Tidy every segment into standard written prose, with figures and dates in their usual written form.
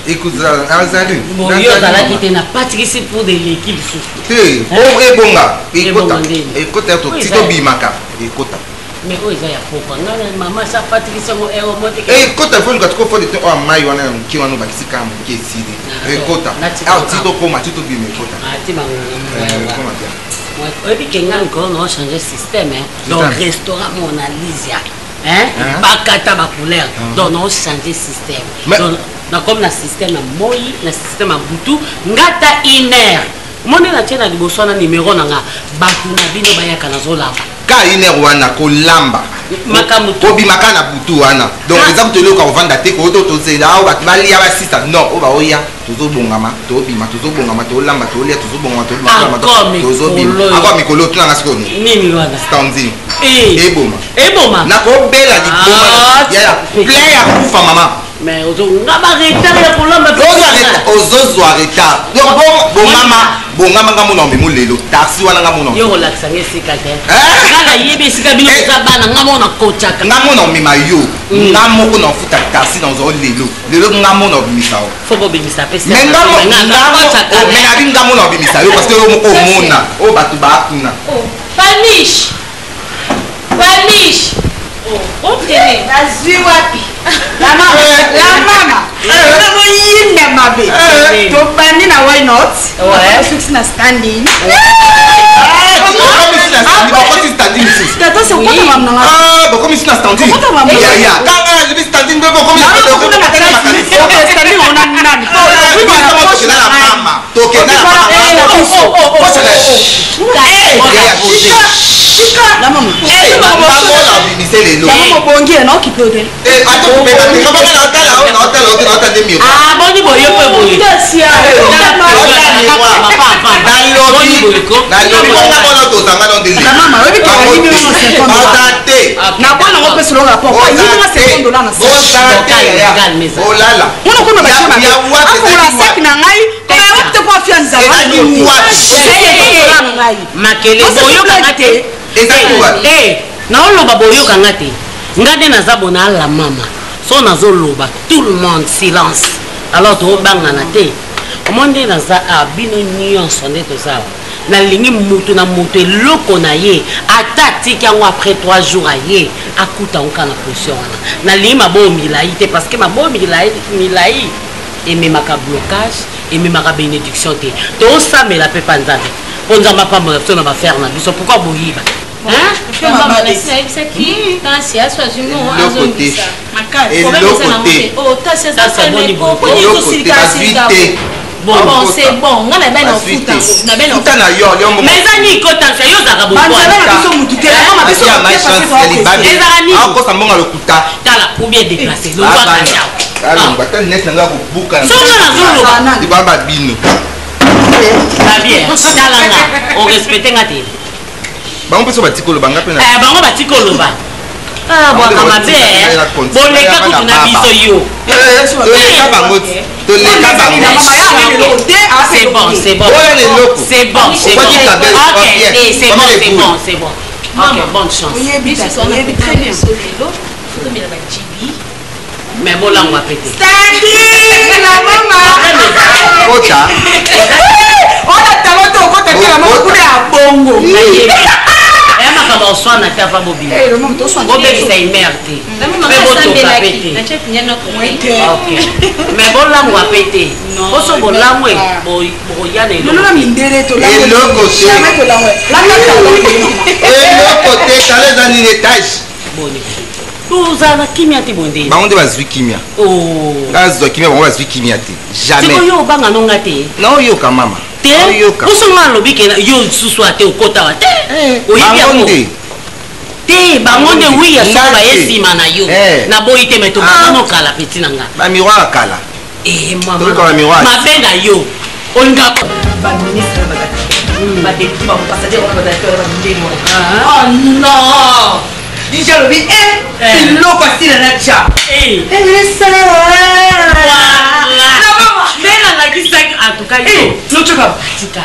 Écoute, Azali. Bon, il y a là qui était n'a pas tiré pour de l'équipe sous. Hey, oh, et bonga. Écoute, écoute, tu bimaka. Écoute. Mais où il y a pourquoi? Non, maman, ça pas tiré son héros monté. Écoute, il faut que tu fasses des temps en maille, on a un qui va nous bâtir comme qui est ici. Écoute, ah, tu te commas, tu te bimes, écoute. Ah, tu m'as comment dire? Et puis qu'il y a encore non changer système, hein. Dans le restaurant Mona Lisa, hein? Bakata bakulaire. Donc on changer système. Donc comme le système à moi, le système à Boutou, ngata iner. Mon na tena liboso na numéro nanga batu na bino bayaka na zola. Ka iner wana ko lamba. Makamuto. Obi makana butu wana. Donc exemple to loka vanda te ko to se la ba bali ya ba sista. Non, o ba oya tozo bongama, to bima tozo bongama to lamba to lia tozo bongama to bima tozo bima. Ako mikolo tuna ngasiko ni. Nini wana? Standing. Eboma. Eboma. Na ko bela di boma. Ya play ya kufa mama. Mais ozo ngaba retard ya kolamba. Ozo retard. Donc bon mama, bon ngama ngamuno mbe lelo. Taxi wana ngamuno. Yo relaxa ngesika te. Ngala yebe sika bino za bana ngamona kochaka. Ngamuno mima yo. Ngamoko na futa taxi dans zo lelo. Lelo ngamuno bimisao. Faut pas bimisa pesa. Mais ngamuno bimisa yo parce que yo moko mona. O batu ba kuna. Oh, panish. Panish. Oh, ok. Vas-y wapi. La mama. Why not? Fixing a standing. So nazo loba, tout le monde silence. Alors tu banga na te. Monde naza abino nyonso ndeto za. Na lingi mutu na mutu eloko na ye. Ata tikango après 3 jours aye. Akuta onka na position wana. Na lingi mabo milai te parce que mabo milai et même maka blocage et même maka bénédiction te. To ça mais la pe panzave. Ponza mapa mo na ba faire na biso pourquoi boyiba. Hein? C'est qui? C'est à soi, je me bon, c'est bon. On a bien en foot. On a bien en foot. Mais Zani, quand tu as eu Zara Bobo, combien déplacé? On respecte on peut se battre le banga pena. Bango batiko loba. Ah bon kamabe. Bon les gars qu'on a biso yo. C'est bon. C'est bon. OK, bonne chance. Très bien. Mais bon là on va péter. Standing la maman. Kota. On a talento kota la maman pour la bongo. On na tava bobi. Bobi c'est merde. Mais bon to ka pété. OK. Mais bon là on va péter. Oso bon là moi bo yana elo. Non mindere to la. Et le côté. Et le côté ça les dans l'étage. Boni. Tous ana kimia ti bonde. Ba on de bazwi kimia. Oh. Gazo kimia ba bazwi kimia te. Jamais. C'est yo banga nonga te. Non yo ka mama. Te. Oso ngalo bike yo susu ate okota wa te. Oyibi te bangonde oui ya so ba esima na yo. Na boyi te meto bano kala petit nanga. Ba miroir kala. Mama. Ma benda yo. Onga ba ministre ba. Ba te ba passager on ba directeur ba ndeni mo. Oh non. Déjà le bi c'est l'eau facile na cha. Ça mais la qui ça en tout cas yo. No choka tika.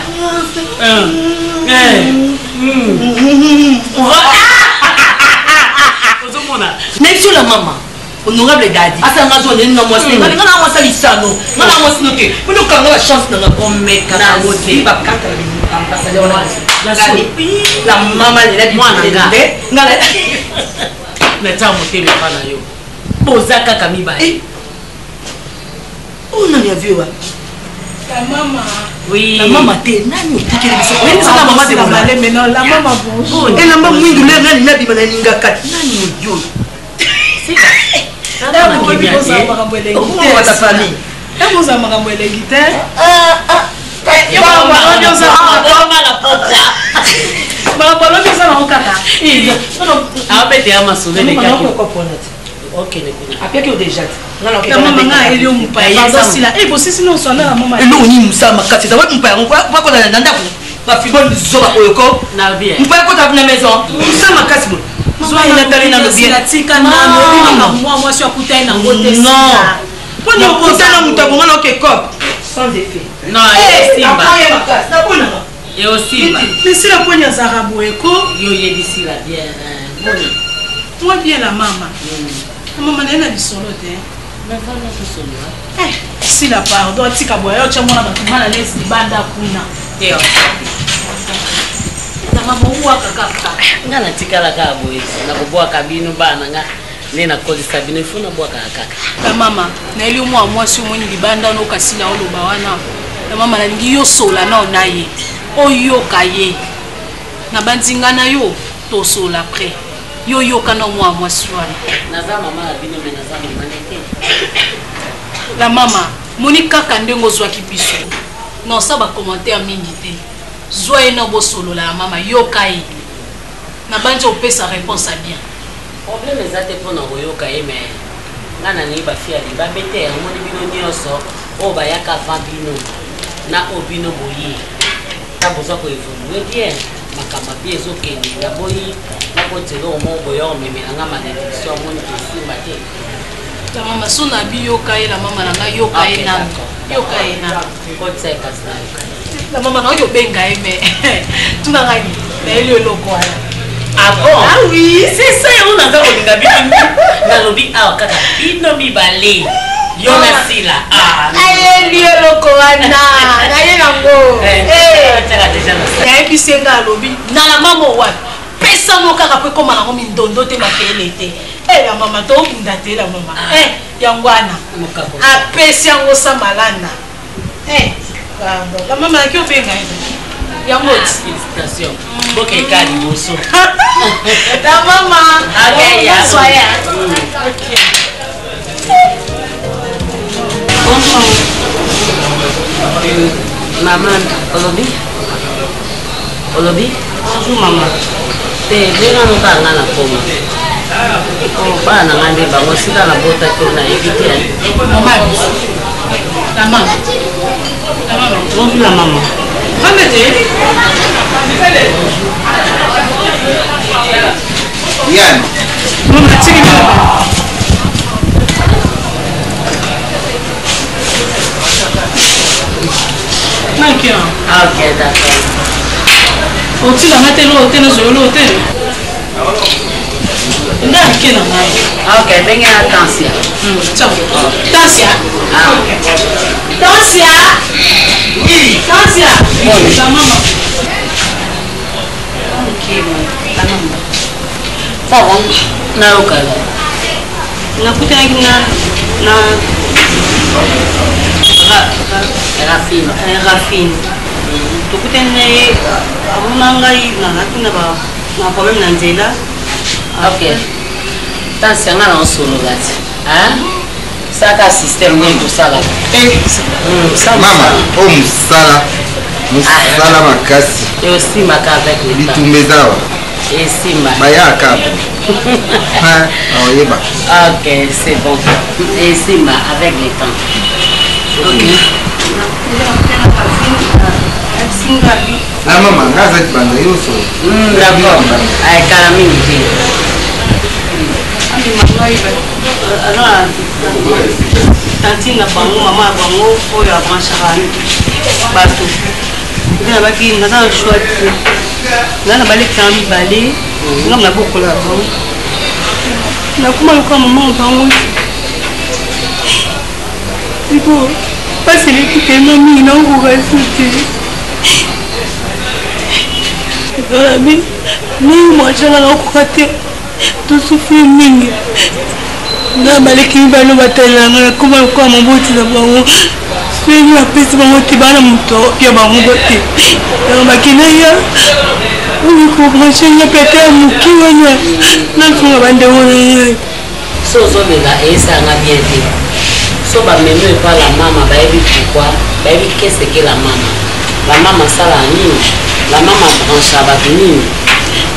Mais sur la maman. honorable dadi asanga zo ne no mwasi ngana ngana mwasa lisano ngana mwasi noke muno kanga la chance na ngomeka na ngoti ba kata la mama lela di mwana ngala na tamu tele pana yo boza kaka mibale on a vu wa la maman oui la maman te nani utikele biso oui ça maman de balé maintenant la maman bonjour et la maman mwindu le nani nabi bana ninga kat nani yo c'est ça la maman qui pose à maman les guitares ta famille elle pose à maman les guitares yo maman on ça maman la porte maman pas le ça na okaka ah bete ama sauver les gars ok après que déjà la maman nga elio mupaya pardon sila eh bo sisi non sona la maman elo ni musama kati da watu mpaya kwa kwa na ndako ba fibon zoba oyoko na bien mpaya ko ta na maison musama kati bo zoba ina tali na bien la tika na moi moi sur kutai na ngote non kwa ni kutai na mutabo ngana ke cop sans effet non et simba na bona et aussi mais c'est la poigne zarabu eko yo yedisi la bien moi bien la maman maman elle a du solo te si la pardon tika boyo chamona batumana lesi banda kuna ndio na mama uwa kaka ngana tikala ka boyo na kuboa kabino bana nga nena kolisa bino ifuna boa kaka la mama na eli mwa mwasi mweni libanda no kasila oloba wana la mama na ngi yo sola na onaye oyo kaye na bandinga na yo to sola après yo yo kana mwa mwasi wana naza mama bino me naza mama nete la mama moni kaka ndengo zwa kibiso non ça ba commentaire mingi te zwa ena bo solo la mama yo kai na banje opesa réponse à bien problème ezate pona koyoka ye mais ngana ni ba fia li ba bete moni bino nyonso o ba yaka fa bino na obino boyi ta boza ko evoluer bien makamba bien ezokende ya boyi na kotelo mo boyo memela nga malédiction moni tosimba te la mama sona bi yo kai la mama nanga yo kai na yo kai na kotse kasna la mama na yo benga eme tuna ngani na elio loko ala ah bon ah oui c'est ça on a encore linga bino na lobi ah kaka bino mi balé yo na sila ah elio loko wana na ye nango tala déjà na ebisenga lobi na la mama wa pesa mo kaka pe koma na ngomi ndondo te makele te la mama to bunda te la mama yangwana apesi yango sa malanda la mama ki obenga yango félicitations boke kali boso la mama okay ya soya okay maman olobi bonjour maman te benga no kanga na koma oh bana ngande bango sika na bota to na evite la mama bonjour la maman Yann mama tiri ok d'accord oti la mate lo hotel zo lo hotel nda ke na mai ok benga attention ciao Tansia Tansia oui Tansia la mama ok la maman ça va na okala na kutana na Rafine tukutene amuna ngai na problème na nzela ok tansi nga na osolo lati saka système nini tosala mama o musala makasi eosimaka avec le temps bitumba ezawa esimba bayaka oyeba ok c'est bon esimba avec le temps ok na mama ngaza kibanda yoso d'accord ayekala mingi te tantine na bango mama ya bango oyo abranchaka bato nga na baki naza na shwa te nga na balekisaka mibale nga na bokola bango nakoma lokola mama bango Digo, parce que l'équipe mamie n'a pas rajouté. Mais moi, je n'ai pas raté. Tout souffrir mingi. Na baleki balo batalanga kuma kwa maboti na bango. Swenye apesi bango tibana muto ya bango bote. Na makina ya uni ko brancher ya pete mukiwa nya. Na tunga bande wona. Sozo bela esa nga bien dit. So ba meme pas la maman ba ebi pourquoi? Ba ebi qu'est-ce que la maman? La maman sala nini? La maman branche ba nini?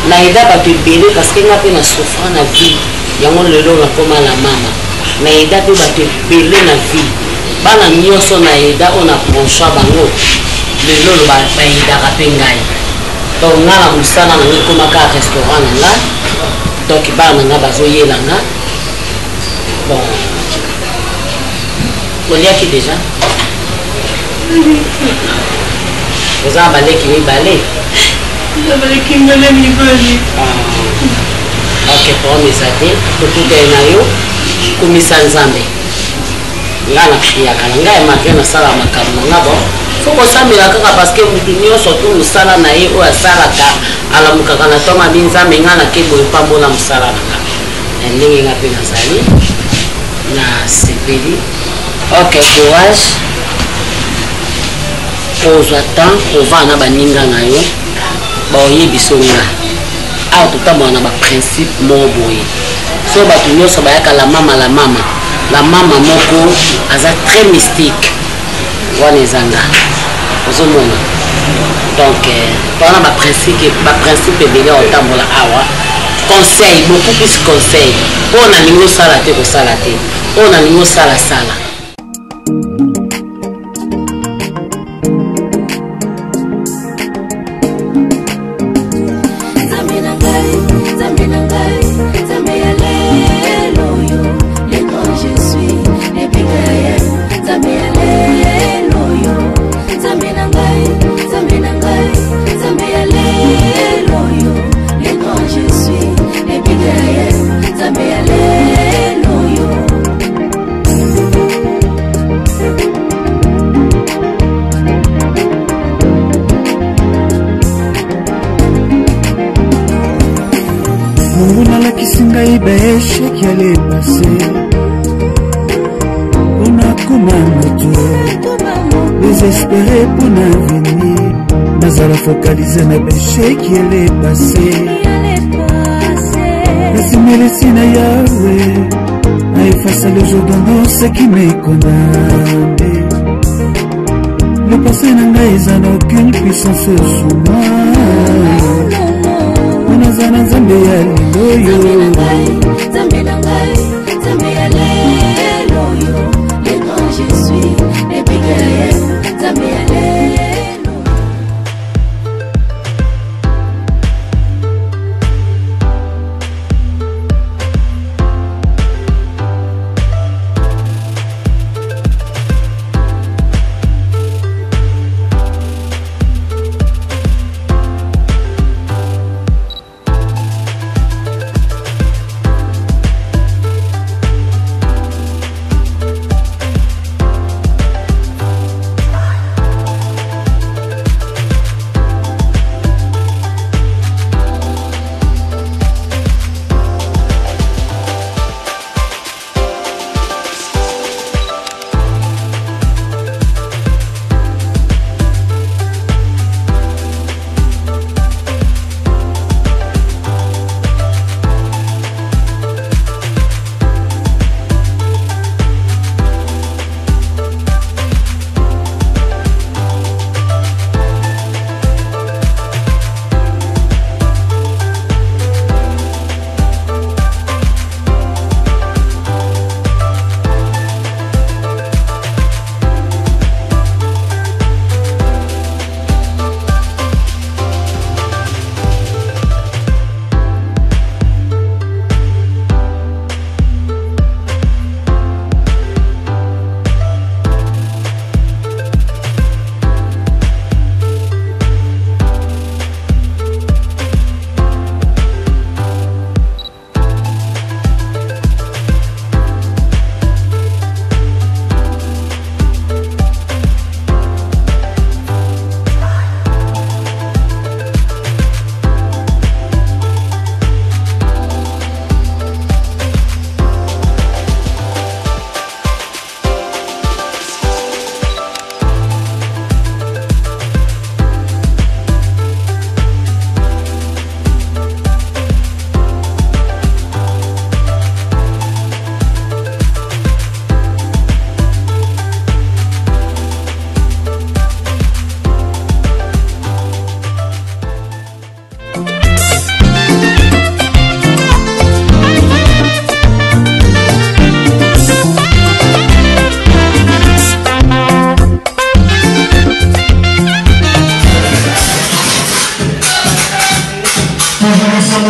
Na ida ba te belé parce que nga pe na souffrant na vie. Yango lelo na koma la mama na eda pe ba te belé na vie bana nyonso na eda ona branche bango lelo ba eda ka pe ngai donc nga na musala na ngi koma ka restaurant na nga donc bana nga bazoyela nga bon oliaki déjà vous avez balé qui mi balé ok promesa te tokutana na yo komisa nzambe nga na priaka na ngai malgré nasala makambo na nga bon fo kosambela kaka parce que mutu nyonso tu mosala na ye oyo asalaka alamukaka na ntongo abi nzambe nga nake boye pambola mosala na nga na ndenge nga mpe nazali na sepeli ok courage kozwa temps kovanda na baninga na yo baoyebiso nga awa totambola na baprincipe moko boye so bato nyonso bayaka la mama moko aza très mystique wana ezanga ozomona donc mpona baprincipe ebele otambola awa conseil beaucoup plus conseil mpo nalingi osala te kosala te mpo nalingi osalasala Échec allait passer, on a comme un moto, désespéré pour l'avenir, mais à la focaliser na échec qui allait passer. Laissez-moi laisser na Yahweh, à effacer le jour dans ce qui m'est condamné. Le passé n'a aucune puissance sur moi. Zana zambe ya liloyo zambe na ngai zambe ya leloyo le grand je suis le bigaya zambe ya lelo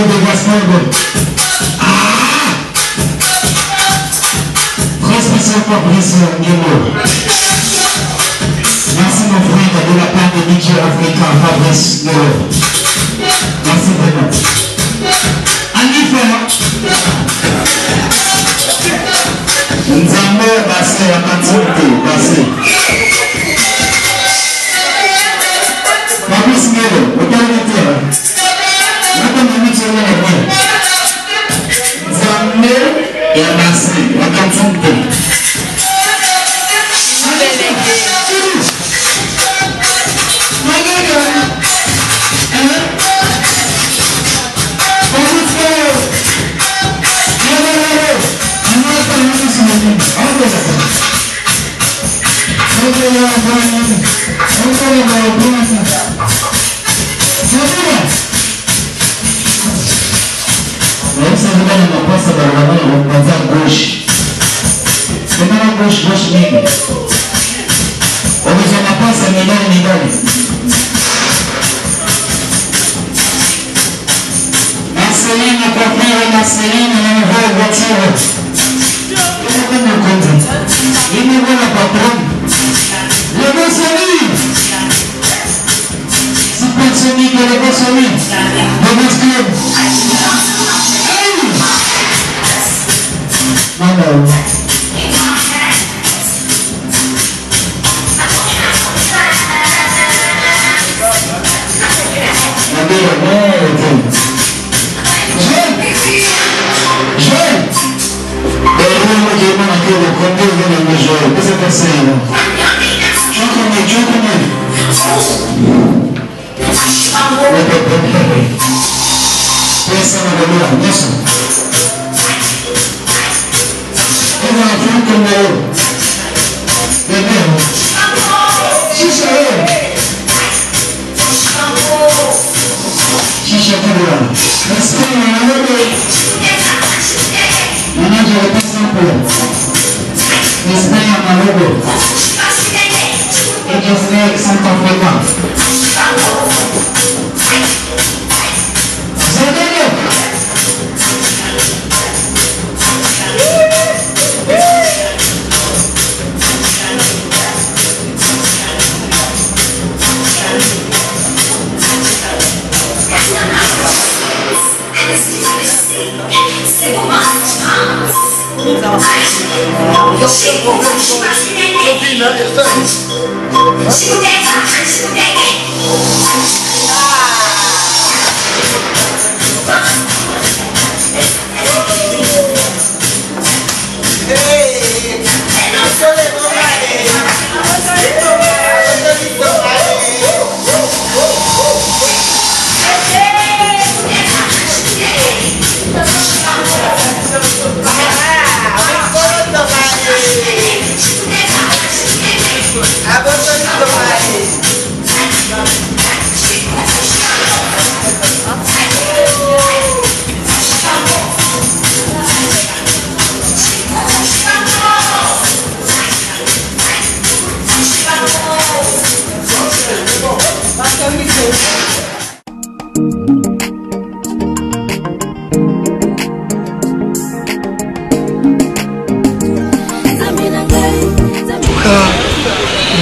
de Gaston. Très spécial Fabrice Nguemo. Merci mon frère de la part de DJ Africa Fabrice Nguemo. Merci vraiment. Anifera. Nzambe Bassé à Matsouté, Bassé. Fabrice Nguemo, regardez-le. Nzambe ya Bassé, à Matsouté.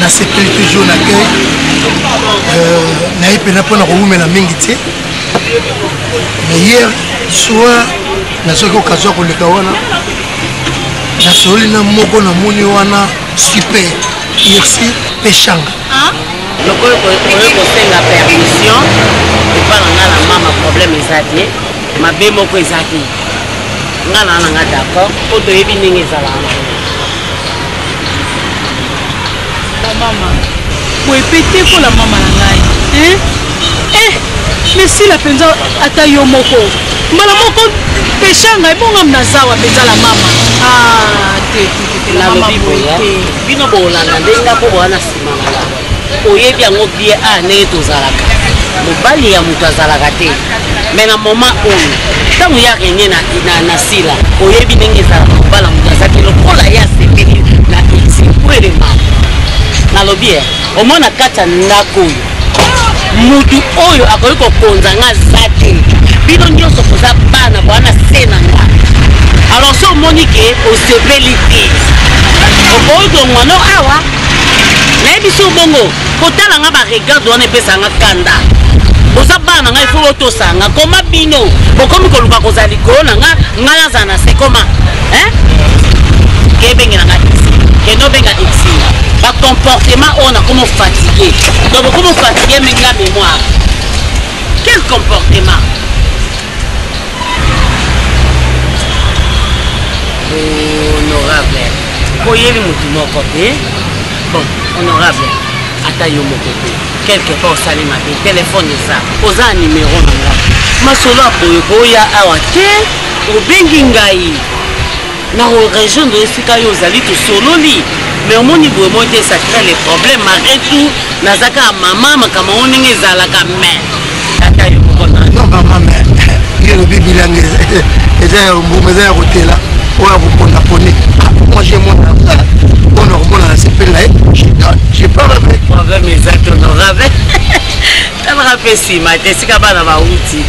nasepeli toujours l'accueil naye pena mpona koumela mingi te mais hier soir nazoki occasion ya koleka wana nasoli na moko namoni wana super merci peshanga lokoyo kosenga permission epana nga na mama problème eza te mabe moko eza te nga na nanga d'accord po toyebi ndenge ezalaka mama boepete kola mama na ngai mais la penza ata yo moko mbala moko peshanga ebonga mnazawa penza la mama nalobi boya bino boolanda ndenge ako bowana nsima malamu oyebi yango bie ndenge tozalaka mobali ya moto azalaka te me na moma oyo ntango ya renie na sila oyebi ndenge ezalaka mobala moto azalaki lokola ye asepeli na exipwele mama nalobi omona kati ya ndako oyo mutu oyo akoki kokonza nga za te bino nyonso koza bana bwana se na nga alors so omoni ke osepeli te okoyokongwano awa nayebi so bongo kotala nga baregarde wana epesanga kanda oza bana nga ifo otosanga koma bino bokomi koluka kozala likolo na nga ngai nazala na se koma kebengela nga isi kendo benga isi bacomportement oyo nakoma fatigue donc bokoma fatigue menga mémoire quel comportement honorable koyeli motu moko te bon honorable ata yo moko te quelque part osali mabe telefone eza oza numéro na nga masolo apoyo koya awa te obengi ngai na région de esika yo ozali tosololi mais omoni boye moi te ça crée les problèmes malgré tout nazaka mama makambo ngo ndenge ezalaka mais ata yo moko na non mama mais yelobi bilange eza ya mbuma eza ya kotela oya koponda pone moi j'ai mon on hormone à CP là j'ai pas rêvé problème exact honorable ça me rappelle si ma tesika bana ba uti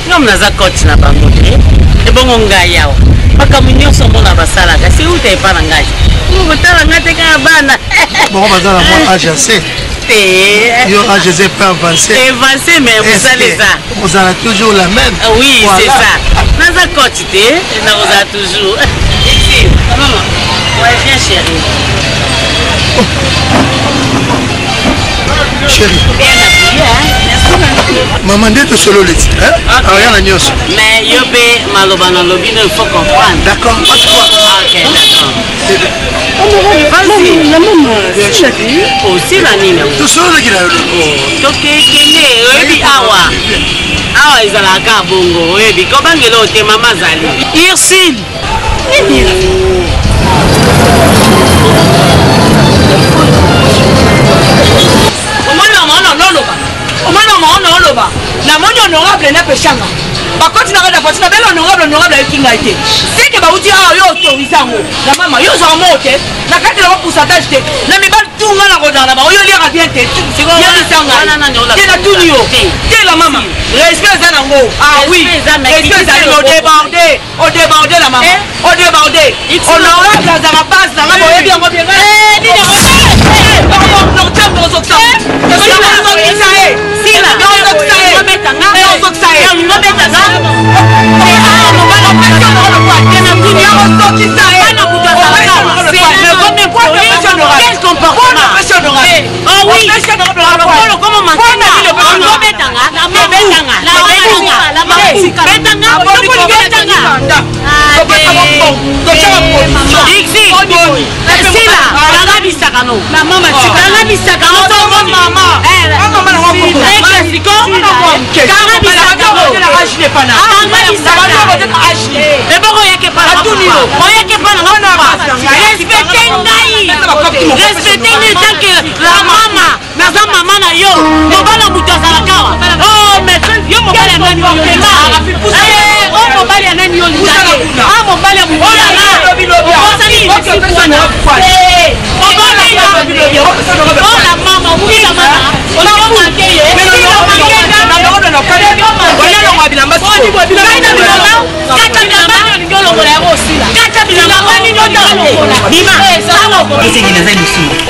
ngom naza coach na bango te e bongo ngai yawo makambo nyonso mona basalaka si uta epa na ngai ngotala ngate ka bana bon bazala moi âge assez yo âge c'est pas avancé mais vous allez ça vous allez toujours la même oui voilà. C'est ça naza coach te na vous allez toujours ici maman ouais viens chérie chérie bien habillé hein maman nde tosolo leti rien na nyonso mais yo pe maloba na lobi il faut comprendre d'accord pas toi ok d'accord vas-y la maman chérie aussi la nina tosolo leki na yo tokekende oyebi awa ezalaka bongo oyebi kobangela ote mama azali Ursule omwana namoni honorable napeshanga bakoti na kada fasi na bela honorable ekinga te seke bauti awa yo autorise yango na mama yo ozala moo te na kati na pourcentage te na mibali tunga na kodala na bango yo liaka bien te yebisanga te na tuni yo te la mama respect eza nango oui respect ezali odéborde la mama odéborde honorable azala base nanga boyebi yango bien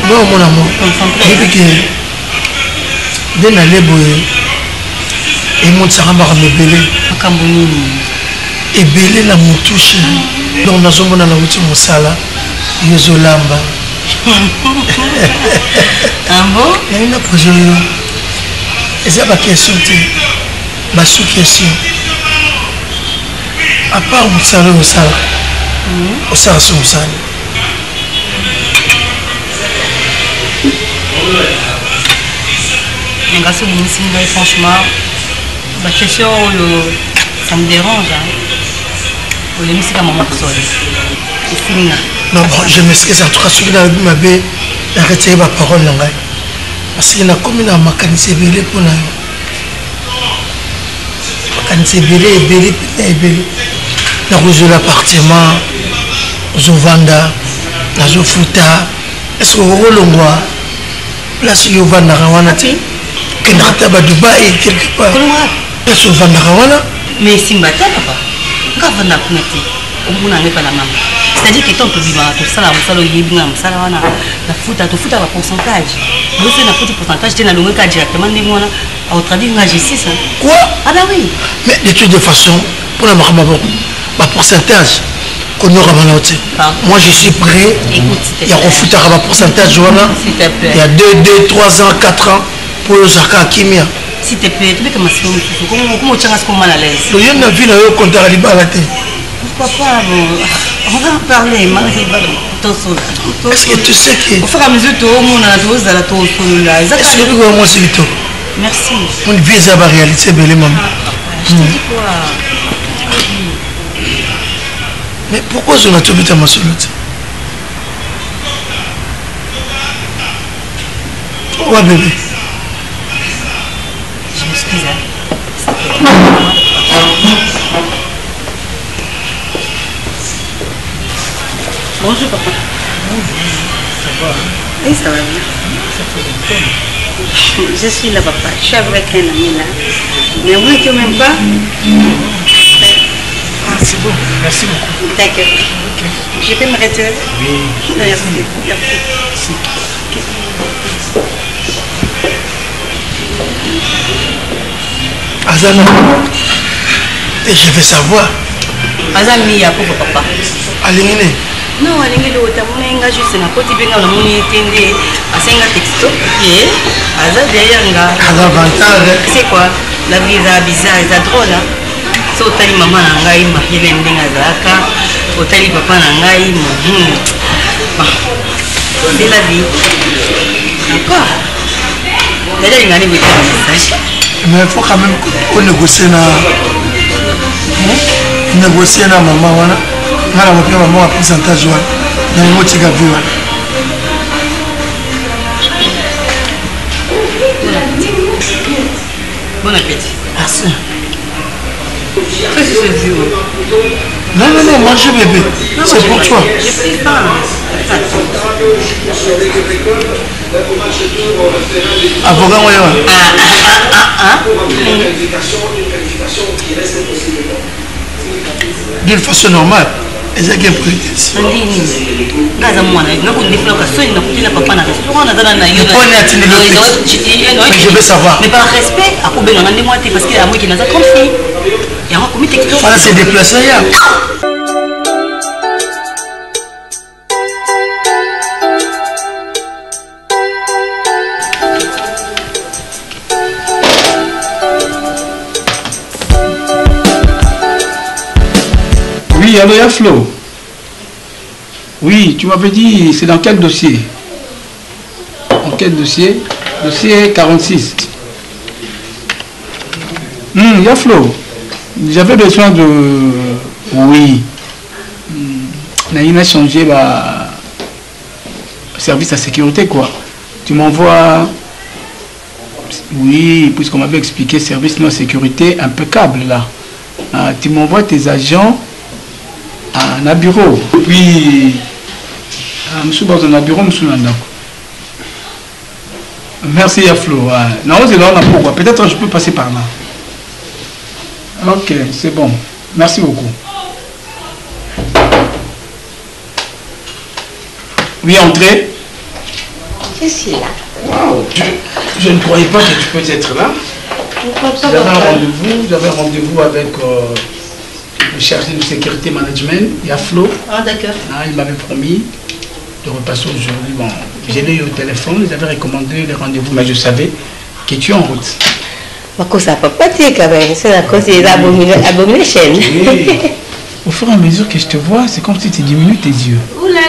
non mon amour depuis que dès na lebo et mon saramba mebele makambo nini ebele na mutushi donc nazomona na uti mosala yozolamba ambo na projet yo eza ba question te ba sous question à part mosala osala osala so mosala Merci beaucoup, franchement. La question, ça me dérange. Non, bon, je m'excuse en tout cas, celui-là m'a dit arrêtez ma parole. Parce qu'il y a comme une mécanicien belé pour nous. Mécanicien belé. Nous avons l'appartement, nous avons vendu, nous avons foutu. Est-ce que vous avez place où vous avez vendu que nous avons Dubaï quelque part. Est-ce que vous avez vendu Mais Simba, papa, quand on a connecté, on n'a pas la main. C'est-à-dire que tant que vivant, tout ça, on s'alloue, ça, la foot à un pourcentage. Vous savez, un petit pourcentage, tu as le cas directement des mois, au traduit, j'ai 6. Quoi? Ah, bah oui. Mais de toute façon, pour la marque, ma pourcentage, qu'on aura manoté. Moi, je suis prêt. Il y a un foot à un pourcentage, il y a 2, 3 ans, 4 ans, pour le Zaka Kimia. S'il te plaît, tu peux commencer comment tu as mal à l'aise. Il y a une ville où on a libéré. Pourquoi pas? On va en parler. Est-ce que tu sais que... Au fur et à mesure, tout le monde a tous à la tour. Est-ce que tu as moi c'est tout? Merci. On vise à la réalité, belle maman. Je te dis quoi? Mais pourquoi on a tout mis à ma solution? Ouais, bébé. Je m'excuse. Bonjour papa. Ça va? Oui, ça va bien. Je suis là papa. Je suis avec un ami là. Mais moi tu m'aimes pas? Ah, c'est bon. Merci beaucoup. D'accord. Okay. Je peux me retirer? Oui. Merci. Merci. Azana, et je veux savoir. Azana, il y a pour papa. Alingine? Non, Alingine, tu as juste un côté bien dans le monde, tu as un texto. Azana, derrière, c'est quoi? La vie est bizarre, c'est drôle. So, tu as maman, tu as marié les Ndingazaka, tu as papa, c'est la vie. Encore? D'ailleurs, il y a un message. Mais il faut quand même qu'on négocie na maman wana ngala mo pia maman a pourcentage wana na ngo tika vi wana. Bon appétit. Merci. Qu'est-ce que c'est vu? Non, mange bébé. C'est pour toi. Je prie pas. Avocat moyen. D'une façon normale, ils ont gagné politesse. Je veux savoir. Mais par respect, à quoi on a demandé parce qu'il y a moi qui n'a pas compris. Il y a un comité qui voilà, c'est déplacé hier. Oui, allô, Yaflo. Oui, tu m'avais dit, c'est dans quel dossier? En quel dossier? Dossier 46. Yaflo, j'avais besoin de... Oui. On a changé le service à sécurité, quoi. Tu m'envoies... Oui, puisqu'on m'avait expliqué, service de sécurité impeccable, là. Tu m'envoies tes agents à un bureau. Puis, monsieur dans un bureau, monsieur Landako. Merci Yaflo. Non, c'est là, pourquoi? Peut-être je peux passer par là. Ok, c'est bon. Merci beaucoup. Oui, entrez. Je suis là. Wow, je ne croyais pas que tu peux être là. J'avais un rendez-vous avec le chargé de sécurité management, Yaflo. Ah, d'accord. Il m'avait promis de repasser aujourd'hui. Bon, j'ai eu au téléphone, ils avaient recommandé les rendez-vous, mais je savais que tu es en route. Ça peut pas dire quand même, c'est la cause des abominations. Oui. Au fur et à mesure que je te vois, c'est comme si tu diminues tes yeux. Ouh là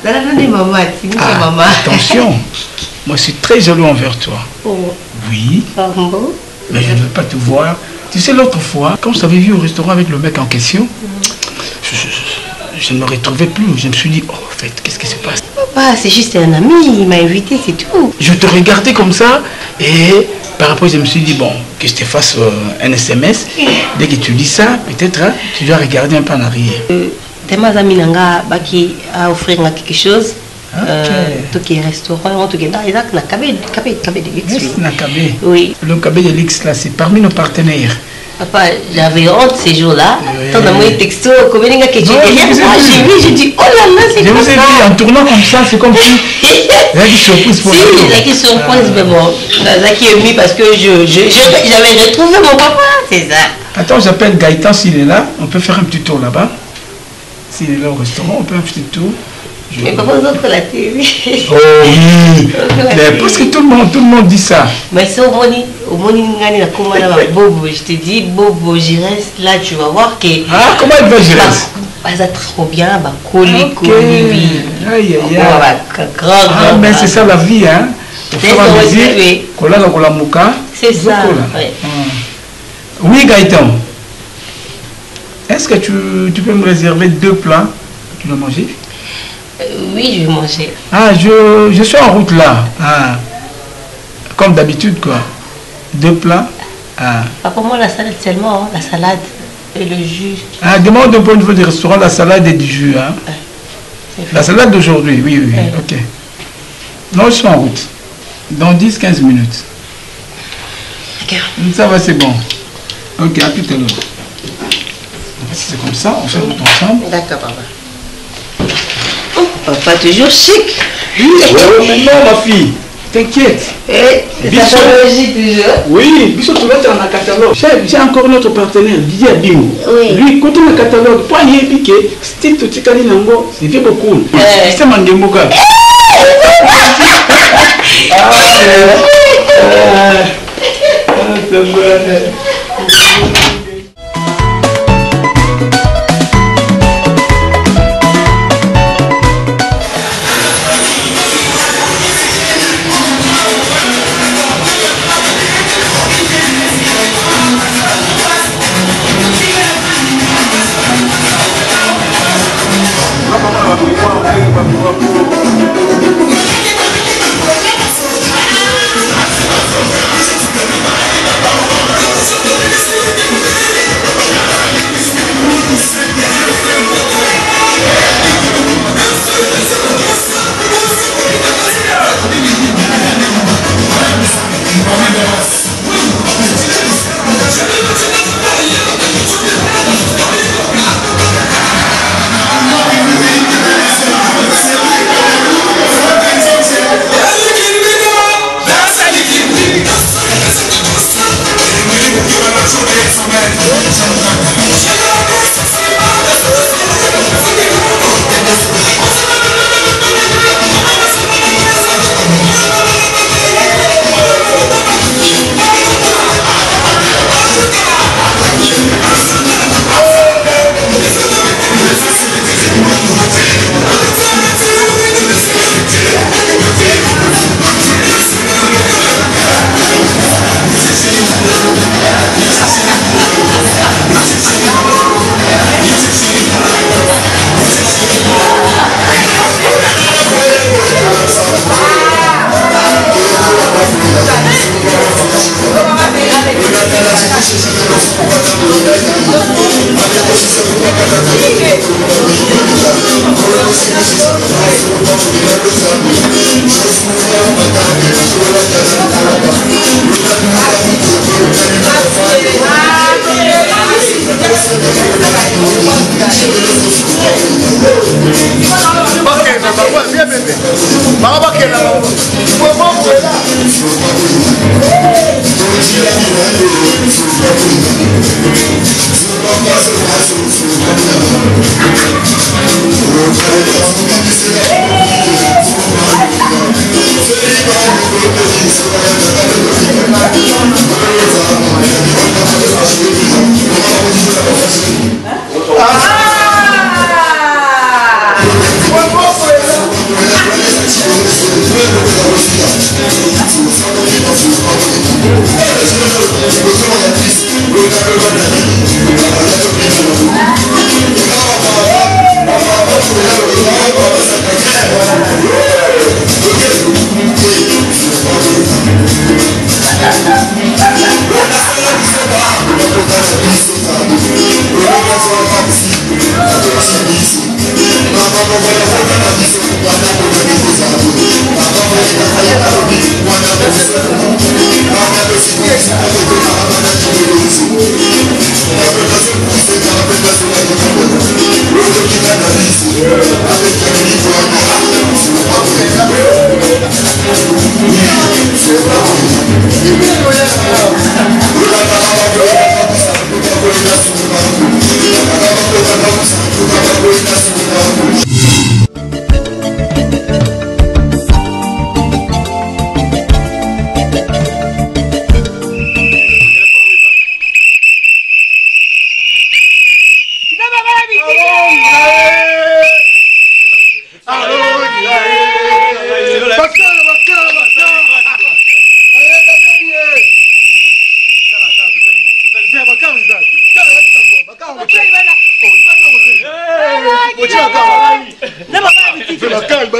là, maman, maman. Attention, moi je suis très jaloux envers toi. Oh. Oui. Bon. Mais je ne veux pas te voir. Tu sais, l'autre fois, quand je t'avais vu au restaurant avec le mec en question, je ne me retrouvais plus. Je me suis dit, oh, en fait, qu'est-ce qui se passe? Papa, c'est juste un ami, il m'a invité, c'est tout. Je te regardais comme ça et par rapport, je me suis dit, bon, que je te fasse un SMS. Dès que tu dis ça, peut-être, hein, tu dois regarder un peu en arrière. Tes amis n'ont pas offrir quelque chose. Tout qui est restaurant, tout qui est là, il y a Kabé de Lix. Oui. Oui. Le Kabé de Lix, là, c'est parmi nos partenaires. Papa, j'avais honte ces jours-là. Tant dans mon texto, comme il y a quelque chose derrière moi, j'ai vu, j'ai dit, oh là là, c'est comme ça. Je vous ai dit, en tournant comme ça, c'est comme si... Il y a une surprise pour si, il y a une surprise, mais bon, ça qui est mis parce que j'avais retrouvé mon papa, c'est ça. Attends, j'appelle Gaëtan s'il est là. On peut faire un petit tour là-bas. S'il est là au restaurant, on peut faire un petit tour. Mais papa, vous offrez la télé. Oh oui. Mais parce que tout le monde dit ça. Mais c'est au Moni, Bobo. Je te dis, Bobo, j'y reste là, tu vas voir que. Ah, comment il va gérer? Ça trop bien, coller, oui. Aïe, aïe, aïe. Ah, mais c'est ça la vie, hein. C'est ça. Oui, Gaëtan. Est-ce que tu peux me réserver 2 plats? Tu vas manger? Oui, je vais manger. Ah, je suis en route là. Ah. Comme d'habitude, quoi. 2 plats. Ah. Papa, moi, la salade seulement, hein, la salade et le jus. Ah, demande au point de vue du restaurant la salade et du jus. Hein. La salade d'aujourd'hui, oui. Ok. Non, je suis en route. Dans 10-15 minutes. D'accord. Ça va, c'est bon. Ok, à tout à l'heure. C'est comme ça, on fait tout ensemble. D'accord, papa. Oh, papa, toujours chic. Oh, mais non, ma fille. T'inquiète. C'est ta logique toujours. Oui, Bissot, tu vas être dans un catalogue. J'ai encore notre partenaire, Didier Abimo. Oui. Lui, quand on a un catalogue, pas y piqué, style tout tikali nango, c'est fait beaucoup. C'est Mangemoka.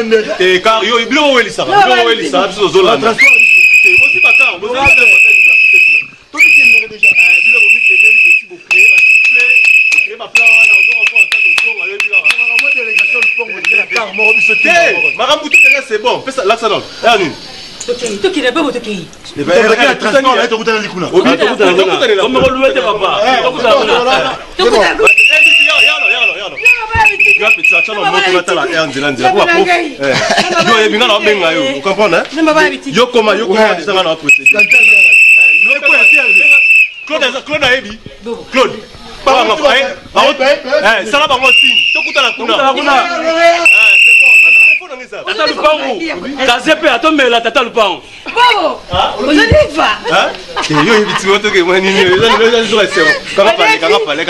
te car yo bilo welisa biso zolanda aussi pas car vous avez tout qui est déjà bilo mi qui est petit beau créer ma plan là on va faire ça avec lui là moi délégation pour car moi biso te marambutu c'est bon fais ça là ça donne allez tout qui n'est pas votre pays le transport là tu coûtes likuna vous comprenez? Yo comment déjà dans notre Claude Aebi. Claude. Pas ça là pas moi signe. Tu coûtes la kuna. C'est bon. Tata Lupango. Kazepe atomela tata Lupango. Bobo. On y va. Hein? Yo ibiti moto ke moi nini. Je reste. Kanga parler.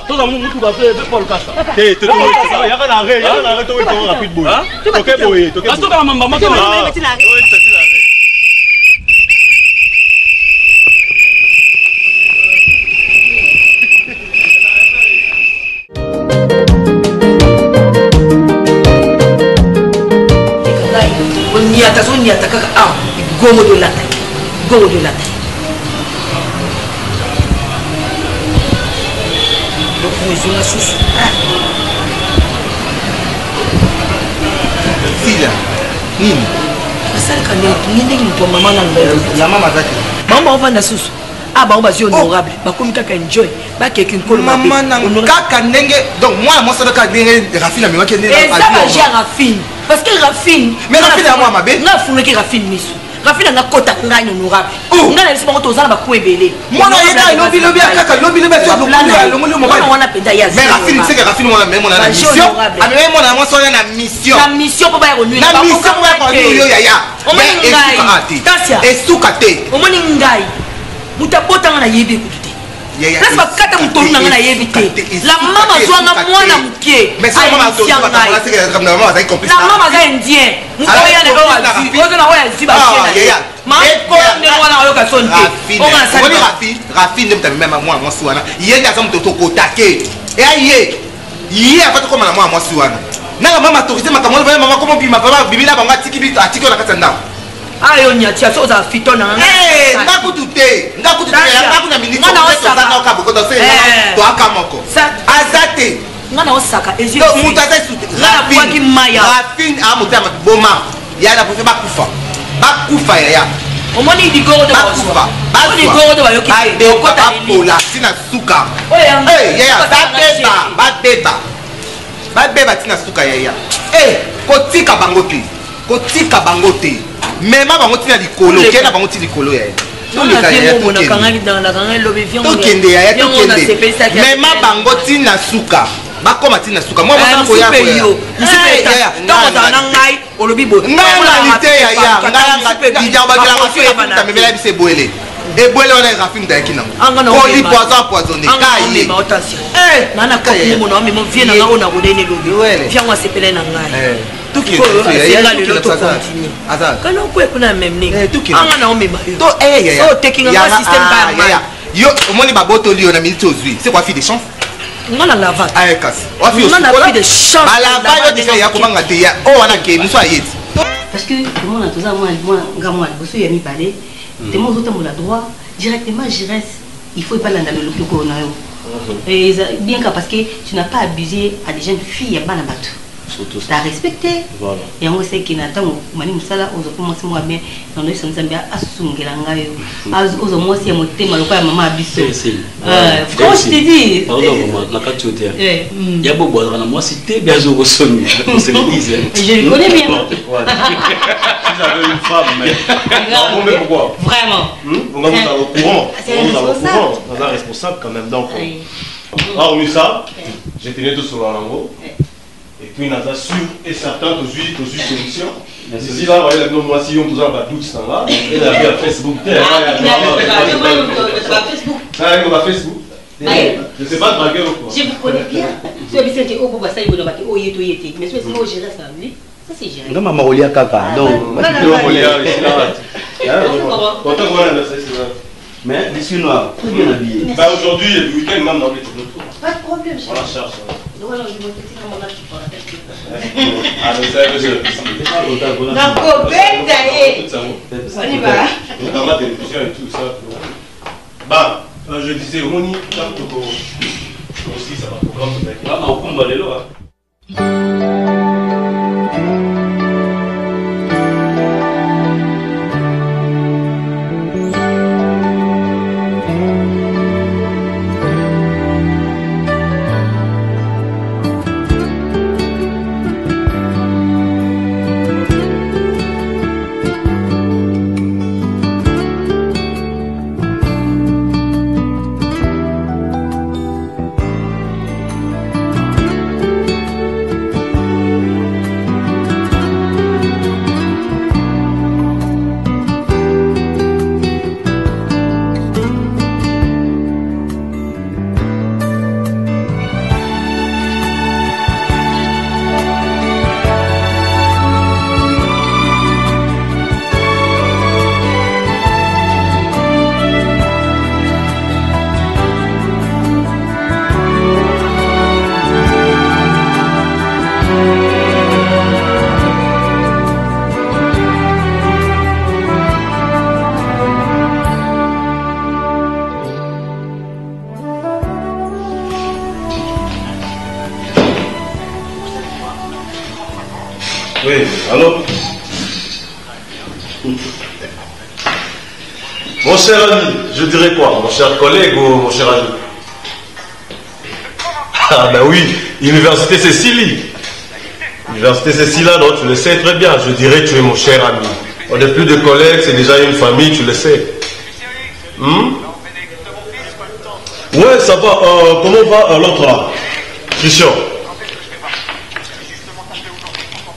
Todo mundo que vai ver Paulo Castro. Ei, tu ya kana re to ko rapid boy. Toke boy, toke. Asto kama mama kama. Niata kaka gomo de la Zona susu. Sila. Nini? Asali kanya ngine mpo mama na ngelo. Ya mama zaki. Mama ovanda susu. Aba on bazi honorable. Bakomi kaka enjoy. Ba keki nkolo mabe. Mama na kaka ndenge. Donc moi moi ça doit ndenge Rafine amema kende na. Ça va gérer Rafine. Parce que Rafine. Mais Rafine à moi mabe. Na funga ki Rafine misu. Rafine na kota ngani honorable. Ngana lisi bango tozana bakuebele. Mwana yeka lobi akaka lobi to lokulu mwana wana penda ya. Mais Rafine c'est que Rafine mwana même na mission. Amema mwana moi soya na mission. Na mission po ba yako nuit. Na mission po ba yako yo yaya. Omoni ngai. Tasia. Esukate. Omoni ngai. Mutabota ngana yebe kutute. Nasi bakata mutolu na ngana yebe te. La mama zwanga mwana mukie. Mais ça mama to ba c'est que comme maman ça complice. La mama za indien. Mukoya ne ko wazi. Ozo na wa yazi ba chena. Ma ko ne wana yo ka sonte. On va ça. Rafine même même moi suana. Yenda za mtoto kotake. Yé a pas comme moi suana. Na mama torisé makamolo mama comment bima papa bimila banga tiki na katanda. Ayo nyatia so za fito na nga. Ngakutute ngakuna minute so za na okabo ko to se to akamoko. Azate. Ngana osaka ezio. Donc mutaza sute. Rafine a mutama boma. Ya na pofe bakufa ya. Omoni digoro de bakufa. Digoro de bayoki. Okota pola sina suka. Beba tina suka ya. Kotika bangote. Même bango tina likolo, kena bango tina likolo ya. Tokende ya tokende. Même bango tina suka. Bakoma tina suka. Moi moi ko ya ko. Ngai ngai olobibo. Ngai nite ya. Ngai dijamba kila ko ta memela bise boele. Et boele on a Rafine da kina. Oli poisonné. Kai. Nana ko mo no mo vie na ngao na ko dene lobi. Viens moi sepele na ngai. Tout qui yo omoni baboto lio na minute ozui c'est quoi fille de chance ngana lava kasi ngana fille de chance balava yo déjà ya kobanga te ya o wana ke muso ayeti parce que comment on a toza moi ngamwa boso ya mi parler tellement autres mo la droit directement je reste il faut pas l'andalo le ko na yo et bien parce que tu n'as pas abusé à des jeunes filles ya bana bato tu as respecté. Voilà. Et moi, c'est qu'il n'attend pas. Je suis là, je commence à bien. On est en train de se aux moins, c'est mon thème, maman a bissé. Comment je t'ai dit? La carte il y a beaucoup de moi, c'était bien au son. Je le connais bien. Vous avez une femme, mais pourquoi? Vraiment. On est au courant. On est responsable quand même. Donc, hormis ça, j'ai tenu tout sur la langue. Et puis, on a sûr et certain que je suis solution. Si là, vous voyez, moi, si on a doute, ça va. Et là, il y a Facebook. Facebook. Je ne sais pas draguer ou quoi. Je vous connais bien. Tu as dit que au bout de ça, il y a des mais si je reste à lui, ça c'est géré. Non, maman, on y a caca. Non, Content qu'on a anniversaire, c'est ça. Mais je suis noir, très bien habillé. Bah aujourd'hui, le week-end, même dans les tours. Pas de problème, on la cherche. Voilà, je vais te comment là tu parles. Ah, mais ça, monsieur. D'accord, bête d'ailleurs. On y va. Dans la télévision et tout ça. Bah, je disais, Moni, tant que aussi, ça va programme ce mec. Ah, mais on combat les lois. Oui, alors mon cher ami, je dirais quoi? Mon cher collègue ou mon cher ami? Ah ben oui, Université Cécilie. Université Cécilie, non, tu le sais très bien. Je dirais tu es mon cher ami. On n'est plus de collègues, c'est déjà une famille, tu le sais. Ouais, ça va. Comment va l'autre là? Christian.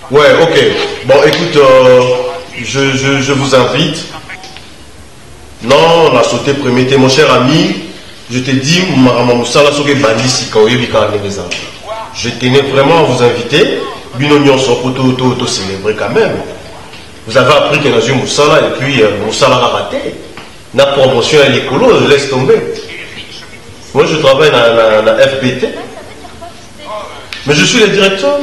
Ouais, ok. Bon, écoute, je vous invite. Non, on a sauté premier, mon cher ami. Je te dis, je tenais vraiment à vous inviter. Binonion sont auto célébrer quand même. Vous avez appris que dans une Moussala et puis Moussala a raté. La promotion à l'écolo, laisse tomber. Moi, je travaille dans la FBT. Mais je suis le directeur.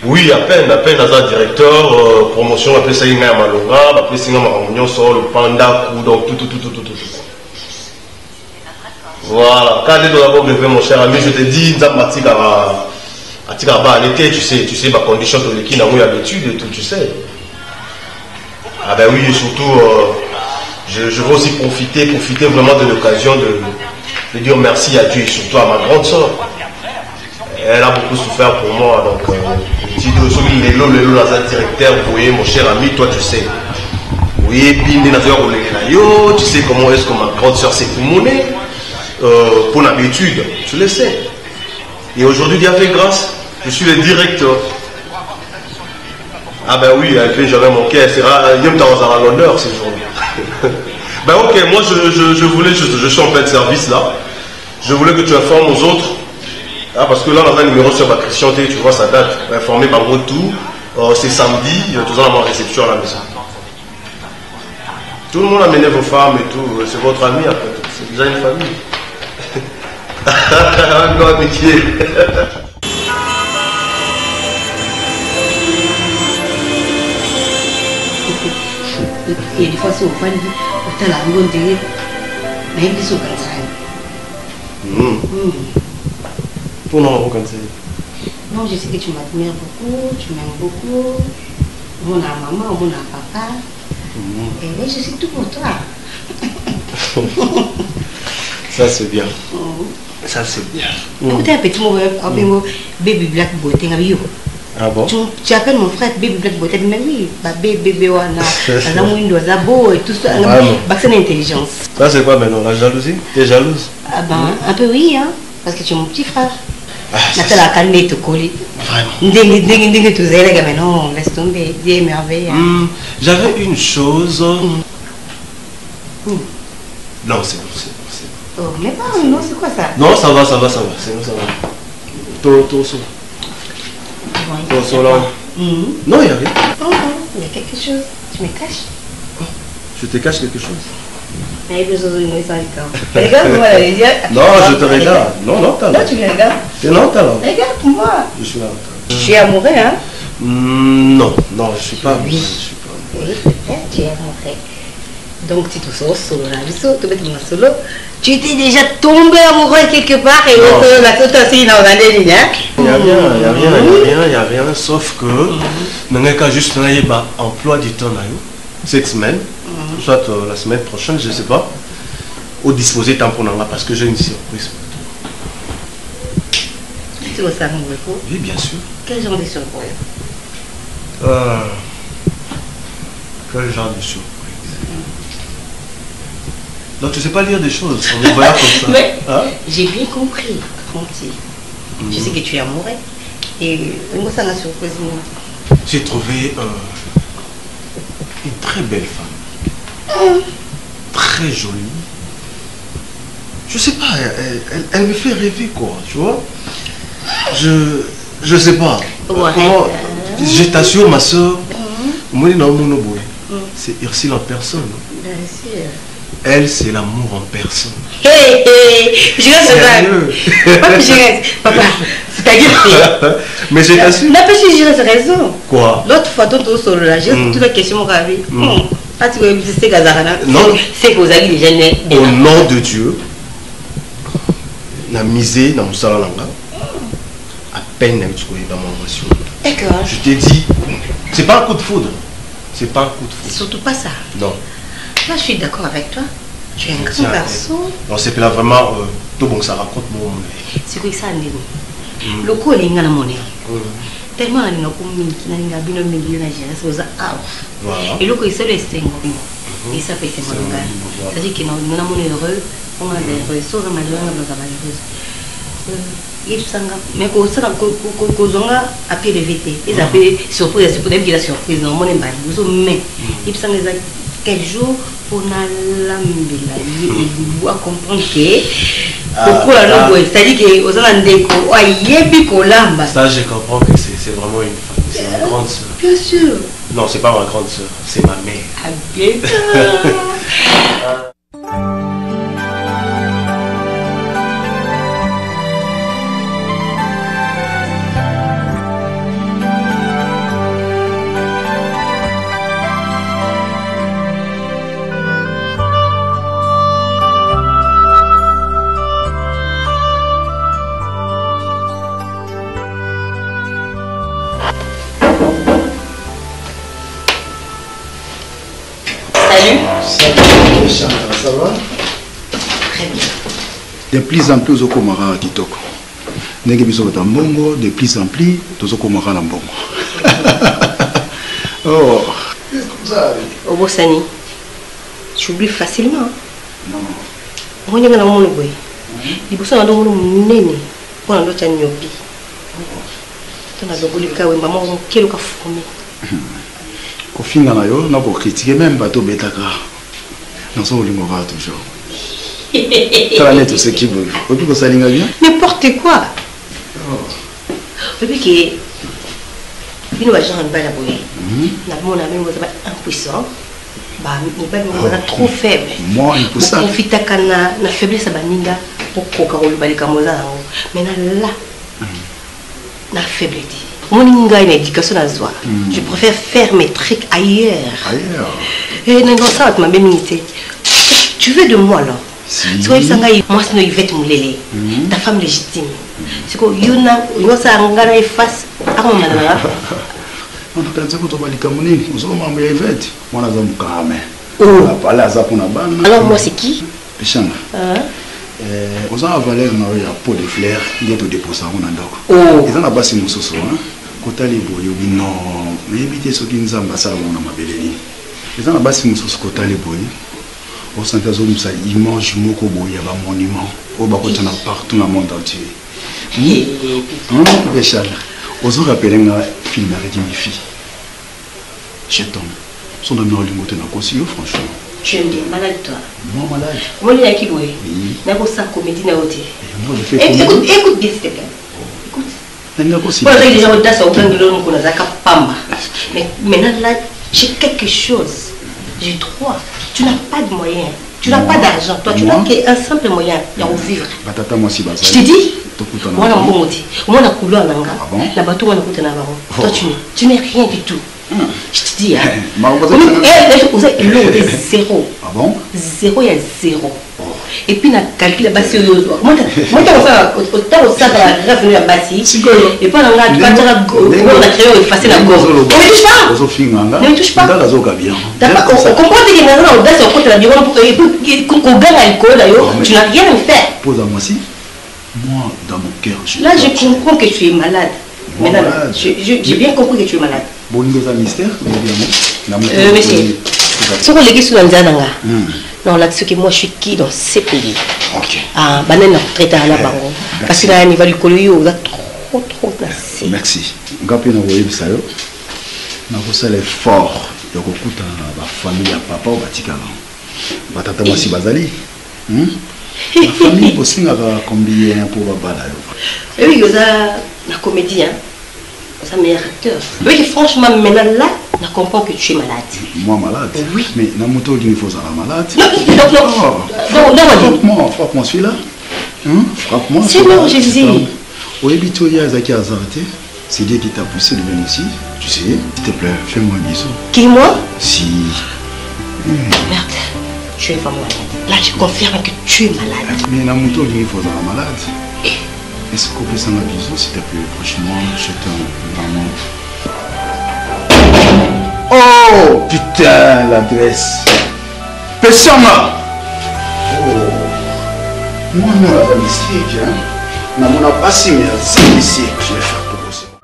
Oui, à peine dans un directeur, promotion, après ça, il y a un malonga, après ça, il y a une réunion sur le panda, donc tout. Voilà, quand tu dois lever mon cher ami, je te dis, tu sais, ma condition de l'équipe, on a l'habitude et tout, tu sais. Ah ben oui, et surtout, je veux aussi profiter vraiment de l'occasion de dire merci à Dieu et surtout à ma grande soeur. Elle a beaucoup souffert pour moi, donc si tu es dans un directeur, vous voyez, mon cher ami, toi tu sais. Oui, puis tu sais comment est-ce que ma grande soeur s'est pulmonée pour l'habitude, tu le sais. Et aujourd'hui, Dieu a fait grâce, je suis le directeur. Ah ben oui, elle fait jamais mon cœur, c'est rare, il y a l'honneur ces jours-là. Ben ok, moi je voulais, je suis en plein de service là, je voulais que tu informes aux autres. Ah, parce que là, dans un numéro sur ma Christian, tu vois sa date, informé par moi tout, c'est samedi, tout ça, ma réception à la maison. Tout le monde a mené vos femmes et tout, c'est votre ami après tout, c'est déjà une famille. Un grand amitié. Et des fois, si on parle, on t'a la bonne idée, mais ils sont comme ça. Pour non, comme ça. Non, je sais que tu m'admires beaucoup, tu m'aimes beaucoup. Mon maman, mon papa. Et là, je suis tout pour toi. Ça, c'est bien. Ça, c'est bien. Écoutez un petit mot, Baby Black Beauté. Ah bon? Tu appelles mon frère Baby Black Beauté, mais oui, bébé, wana, et tout ça. C'est une intelligence. Ça, c'est quoi maintenant? La jalousie? Tu es jalouse? Ah ben, un peu oui, hein, parce que tu es mon petit frère. La calme te coller. Vraiment. Tout ça, mais non, laisse tomber, Dieu merveille. J'avais une chose. Non, c'est bon. Oh, mais pas, non, c'est quoi ça? Non, ça va. C'est bon, ça va. Torso là. Non, il y a rien. Il y a quelque chose. Tu me caches? Je te cache quelque chose. Non, je te regarde. Non, t'as là. Non, tu me regardes. Non, t'as là. Regarde-moi. Je suis là. Tu es amoureux, hein? Non, je suis pas amoureux. Oui, tu es amoureux. Donc, tu te sors solo là. Tu étais déjà tombé amoureux quelque part et l'autre aussi dans la ligne, hein? Il n'y a rien, sauf que nous avons juste un emploi du temps cette semaine, soit la semaine prochaine, je ne sais pas, au disposer temps pour nous parce que j'ai une surprise. Tu veux savoir mon repos? Oui, bien sûr. Quel genre de surprise? Quel genre de surprise? Donc tu ne sais pas lire des choses, on est voyant comme ça. Mais j'ai bien compris, Franti. Je sais que tu es amoureux. Et moi, ça m'a surprise. J'ai trouvé une très belle femme. Très jolie. Je sais pas, elle me fait rêver quoi, tu vois. Je sais pas. Je t'assure ma soeur, c'est Ursule en personne. Bien sûr. Elle, c'est l'amour en personne. Je reste Papa, c'est-à-dire que... Mais je t'assure. Non, parce que je reste raison. Quoi? L'autre fois, dont on se relâche, toute la question ravie. Non. C'est que vous avez déjà né. Au nom de Dieu, la misée dans mon salon, à peine dans mon voiture. D'accord. Je t'ai dit, c'est pas un coup de foudre. C'est pas un coup de foudre. Surtout pas ça. Non. Moi, je suis d'accord avec toi. Tu es un grand garçon. Non, c'est là vraiment tout bon, ça raconte mon vie. C'est quoi ça, Ndégo? Le coup, il y a mon tellement il y a un et le coup, il s'est laissé. Et ça peut être mon gars. C'est-à-dire que nous avons heureux, on a des heureux, sauf que malheureusement, nous avons mais quand on a à pied de VT, ils appellent surprise, c'est pour dire qu'il a surprise, non, mon mais il quel jour on a l'ambila il doit comprendre que c'est-à-dire que aux andeko ça je comprends que c'est vraiment une femme, c'est ma grande soeur. Bien sûr. Non, c'est pas ma grande soeur, c'est ma mère. Ah bien. Ça va? Très bien. De plus en plus, au Komara Kitoko. Nenge biso bata mbongo, de plus en plus, tozo Komara na mbongo. Oh. Au Bossani, tu oublies facilement. Non. On est dans mon boy. Il faut ça dans mon nene. On a l'autre nyobi. On a le cas où maman qui le a formé. Kofinga na yo, na ko critiquer même bateau betaka. Dans son lingo va toujours. T'as net ce qui veut. Au plus que ça linga bien. N'importe quoi. Depuis que il va genre pas la boue. Na mon ami vous êtes impuissant. Bah il va me trop faible. Moi impuissant. Profita kana na faiblesse baninga pour koka ko balika moza. Mais là na faiblesse. Mon inga une éducation à soi. Je préfère faire mes trucs ailleurs. Ailleurs. Et non, ça va m'améniter. Tu veux de moi là? Si. Moi, c'est une Yvette Moulélé, ta femme légitime. C'est que Yuna, ça a un face à mon mari. On a pensé que tu vas aller comme nous. Nous sommes en Yvette. Moi, nous sommes quand même. Parler à ça pour la bande. Alors, moi, c'est qui? Péchanga. On a avalé un pot de fleurs. Il est au dépôt, ça, on a donc. Ils en ont passé mon soso. Quand les boyaux, non, mais évitez ce qui nous a passé à mon amabélé. Ils en ont passé mon soso quand les boyaux. Au centre zone, ça image moko boy, il y a un monument. Au bas côté partout dans le monde entier. Péchanga. On se rappelle un film avec une fille. Je tombe. Son nom est Lingote Nakosio, franchement. Tu aimes bien, malade toi? Moi, malade. Moi, il y a qui boy? N'a pas ça comédie na hôtel. Écoute bien s'il te plaît. Écoute. Moi, j'ai déjà entendu ça au plan de l'homme qu'on a zakapamba. Mais maintenant là, j'ai quelque chose. J'ai droit. Tu n'as pas de moyens. Tu n'as pas d'argent. Toi, tu n'as qu'un simple moyen de vivre. Je te dis, moi, on a coulé en Anga. La bateau, on a coulé en Anga. Toi, tu n'es rien du tout. Je te dis, vous êtes zéro. Ah bon? Zéro, il y a zéro. Et puis, on a calculé la base. Moi, au sac, on a revenu la base. Et puis, on a créé, on a effacé la gorge. Ne me touche pas. Ne me touche pas. On comprend que les gens ont audace au côté de la violence pour qu'on gagne l'alcool. Tu n'as rien à faire. Pose-moi si. Moi, dans mon cœur, là, je comprends que tu es malade. Maintenant, j'ai bien compris que tu es malade. Bon, il y a un mystère, monsieur. Ce qu'on les sur la non, là, ce que moi je suis qui dans ces pays. Ok. Ah, banane traité à la baron. Parce que là, il va du coloyo, on a trop placé. Merci. Ngapi na voyé ça yo. Na ko ça l'effort de kokuta ba famille ya papa ou batika na. Batata mwasi bazali. La famille posinga ba combien pour babala yo. Oui, ça la comédie hein. Ça meilleur acteur. Oui, franchement maintenant là, je comprends que tu es malade. Moi malade? Oui. Mais dans mon tour il faut ça malade. Non. Frappe-moi celui-là. Frappe-moi. C'est bon, je dis. Oui, Bitoya Zaki Azarte, c'est Dieu qui t'a poussé de venir ici. Tu sais, s'il te plaît, fais-moi un bisou. Qui, moi? Si. Merde, tu es vraiment malade. Là, je confirme que tu es malade. Mais dans mon tour il faut ça malade. Est-ce qu'on peut s'en aviser, s'il te plaît? Franchement, je t'en vraiment. Oh putain, l'adresse. Personne. Oh. Moi, la mystique, hein. Mais on n'a pas si, mais c'est ici que je vais faire tout possible.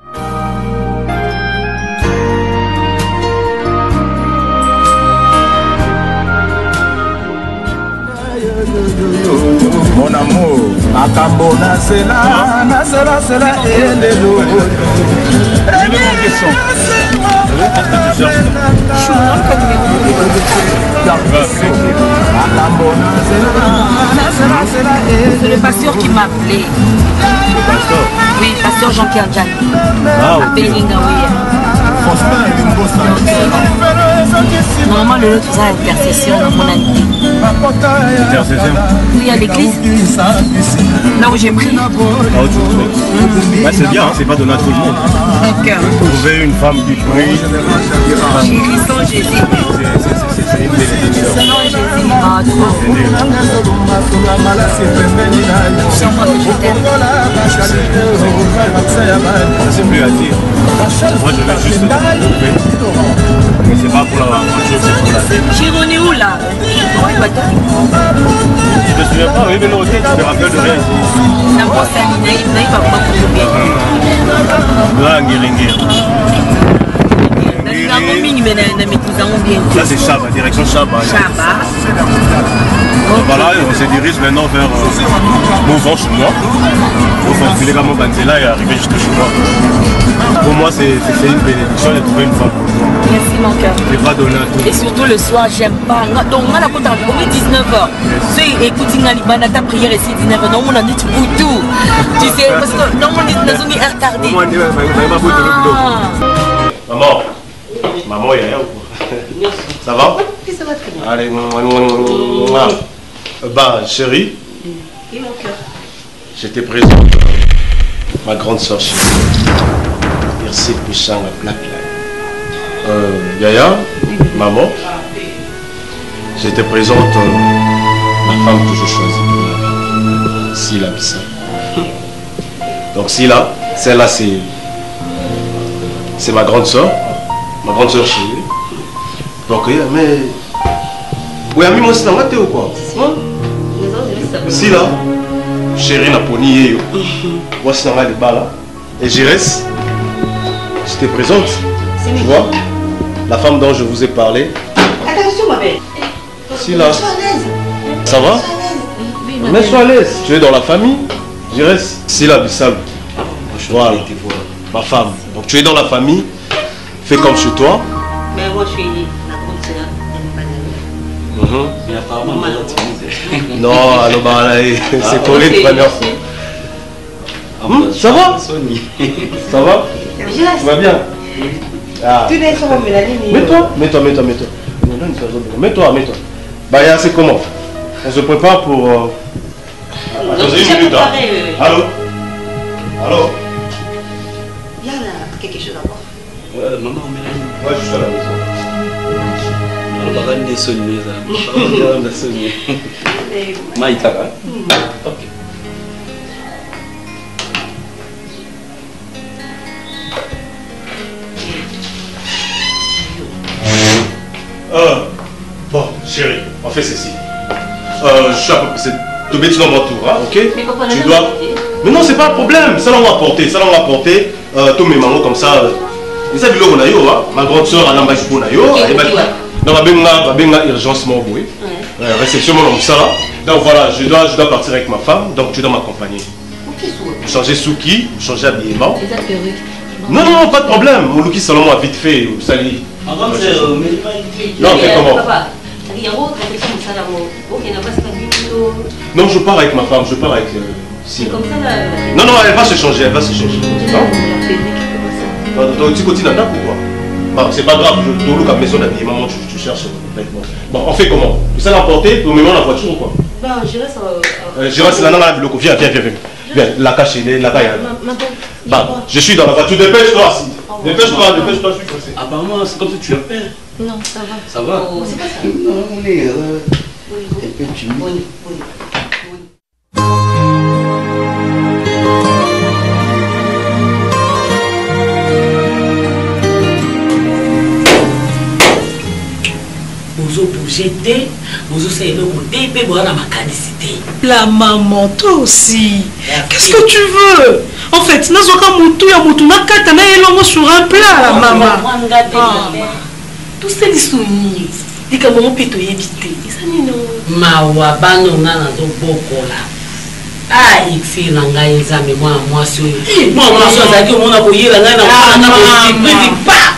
Mon amour, makambo nasela elelo. C'est le pasteur qui m'a appelé. Le pasteur? Oui, pasteur Jean-Pierre Diagne. Ah, à Belinga, oui. Normalement, le lot, tout ça, intercession dans mon année. Intercession? Oui, à l'église. Là où j'ai pris. Ah, autre chose. Ouais, c'est bien, hein, c'est pas donné à tout le monde. Trouver une femme qui prie. Chérie, sans Jésus. C'est une bénédiction. Sans Jésus. Ah, trop. Je sens que je t'aime. C'est plus à dire. Moi, je vais juste te trouver. Mais c'est pas pour la chose, c'est pour la vie. Chérie, on est où là? Je te souviens pas, oui, mais l'hôtel, tu te rappelles de rien ici. D'abord, c'est un naïf, pas pour tout là, Nguiringir. Ça c'est Chaba, direction Chaba. Voilà, on se dirige maintenant vers Mouvant chez moi. On va également Banzela et arriver jusqu'à chez moi. Pour moi, c'est une bénédiction de trouver une femme. Merci mon cœur. C'est pas donné à tout. Et surtout le soir, j'aime pas. Donc, on a la compte à 19h. Si écoute, ta prière ici 19h. Non, on a dit tout. Tu sais, parce que non, on est dans une heure tardée. Maman, il y a ou quoi? Ça va? Oui, ça va très bien. Allez, bah, chérie, et mon cœur. je te présente ma grande soeur chérie. Merci pour ça, la plaque là. Yaya, maman, je te présente la femme que je choisis pour la vie. Sila Bissau. Donc Sila, celle-là c'est ma grande soeur. Ma grande soeur chérie. Donc, mais. Oui, ami, moi, c'est dans ma tête ou quoi? Si là, chérie, n'a pas nié. Moi, c'est dans ma débat là. Et Jérès, je te présente. Tu vois, la femme dont je vous ai parlé. Attention, ma belle. Si là. Ça va? Mais sois à l'aise. Tu es dans la famille. Jérès, si là, Bissau. Voilà. Ma femme. Donc, tu es dans la famille. Fais comme chez toi. Mais moi je suis la grande sœur. Mais apparemment, timide. Non, alors bah, c'est pour les premières fois. Ça va? Ça va? Tu vas bien? Tu n'es pas Mélanie. Mets-toi. Mets-toi. Baya, c'est comment? On se prépare pour... Attendez une minute. Allô? Allô? Il y a quelque chose à voir. Ouais, maman, on met la nuit. Ouais, je suis à la maison. On va rendre des sonnets, ça. On va rendre des sonnets. Maïtara. Ok. Bon, chérie, on fait ceci. Je suis à peu près... Tu mets dans mon tour, hein, ok? Mais papa, tu dois... Mais non, c'est pas un problème. Ça, on va porter. Ça, on va porter. Tous mes mamans comme ça. Et ça, on a eu, ma grande soeur, elle a un on a eu. Donc, on a urgence, mon boy. Réception, mon ça. Donc, voilà, je dois partir avec ma femme. Donc, tu dois m'accompagner. Vous changez Souki, vous changez habillement. Non, non, pas de problème. Mon Luki Salomon a vite fait. Vous savez. Non, fait comment? Non, je pars avec ma femme, je pars avec... C'est comme ça là. Non, non, elle va se changer, elle va se changer. Non, tu continues à taper ou quoi? Bon, c'est pas grave, je te loue à la maison d'habillement, tu cherches complètement. Bon, on fait comment? Tu sais l'emporter, tu mets dans la voiture ou quoi? Bon, je reste... Je reste là, dans la bloc. Viens, viens, viens, viens. Viens, la cache, la taille. Bon, je suis dans la voiture, dépêche-toi, si. Dépêche-toi, dépêche-toi, je suis pressé. Apparemment, c'est comme si tu as peur. Non, ça va. Ça va? C'est pas ça. Non, on est un peu timide. Vous bougez, vous savez le côté, et vous avez ma canicité. La maman, toi aussi. Qu'est-ce que tu veux? En fait, nous avons moutou ya moutou na kata na elongo sur un plat, la maman. Tout ça les souvenirs. Dis que maman peut te éviter. Ça n'est non. Mawa bano nana do boko là. Ah, il fait l'anga examen moi sur. Moi sur ça que mon a boyé la ngana na pas.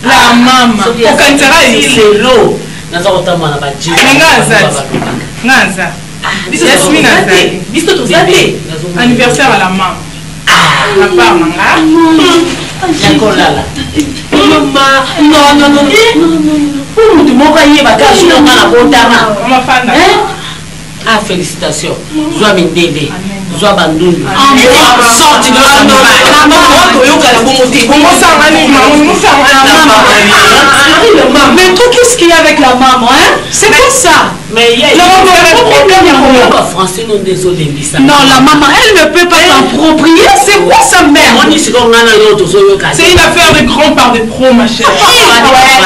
La maman. Okantara c'est l'eau. Naza otama na ba ji. Ngaza. Yasmine Azali. Bisto to zate. Anniversaire à la maman. La part manga. D'accord là. Maman, non. Tu m'as envoyé ma carte sur la bondama. Ah, félicitations. Joie Mindele. Joie Bandouni. Sorti de la mais toi, qu'est-ce qu'il y a avec la maman, hein? C'est quoi ça? Mais il y a français, non, désolé. Non, la maman, elle ne peut pas s'approprier. C'est quoi sa mère? C'est une affaire de grand par des pros, ma chère.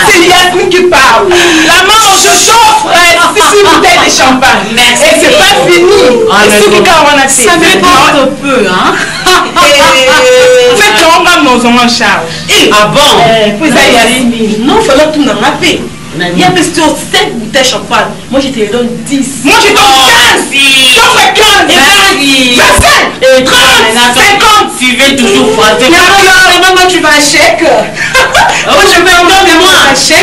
C'est Yasmine qui parle. La maman, je t'offre 6 bouteilles de champagne. Et c'est pas fini. Ça m'importe un peu, hein? C'est quand on va nos enfants en charge. Ah bon? Non, il fallait tout nous rappeler. Il y a plus de 5 bouteilles de champagne. Moi, je te donne 10. Moi, je te donne 15. T'offres 15. 25. 30. 50. Tu veux toujours frotter. Maman, tu vas à chèque. Moi, je vais en moi.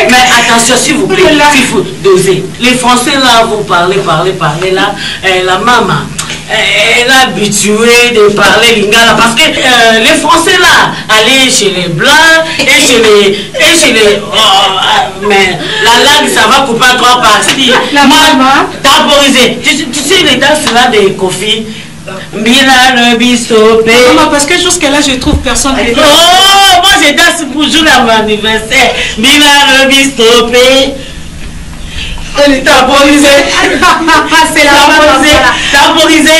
Mais attention, s'il vous plaît. Il faut doser. Les Français, là, vous parlez là. La maman. Elle est habituée de parler lingala parce que les Français là, aller chez les Blancs et chez les mais la langue ça va couper en 3 parties. La maman temporiser. Tu sais les danses là de Kofi. Mila le bistopé. Maman, parce que jusqu'à là je trouve personne. Oh, moi je danse pour jour à mon anniversaire. Mila le bistopé. On est temporisé. C'est temporisé.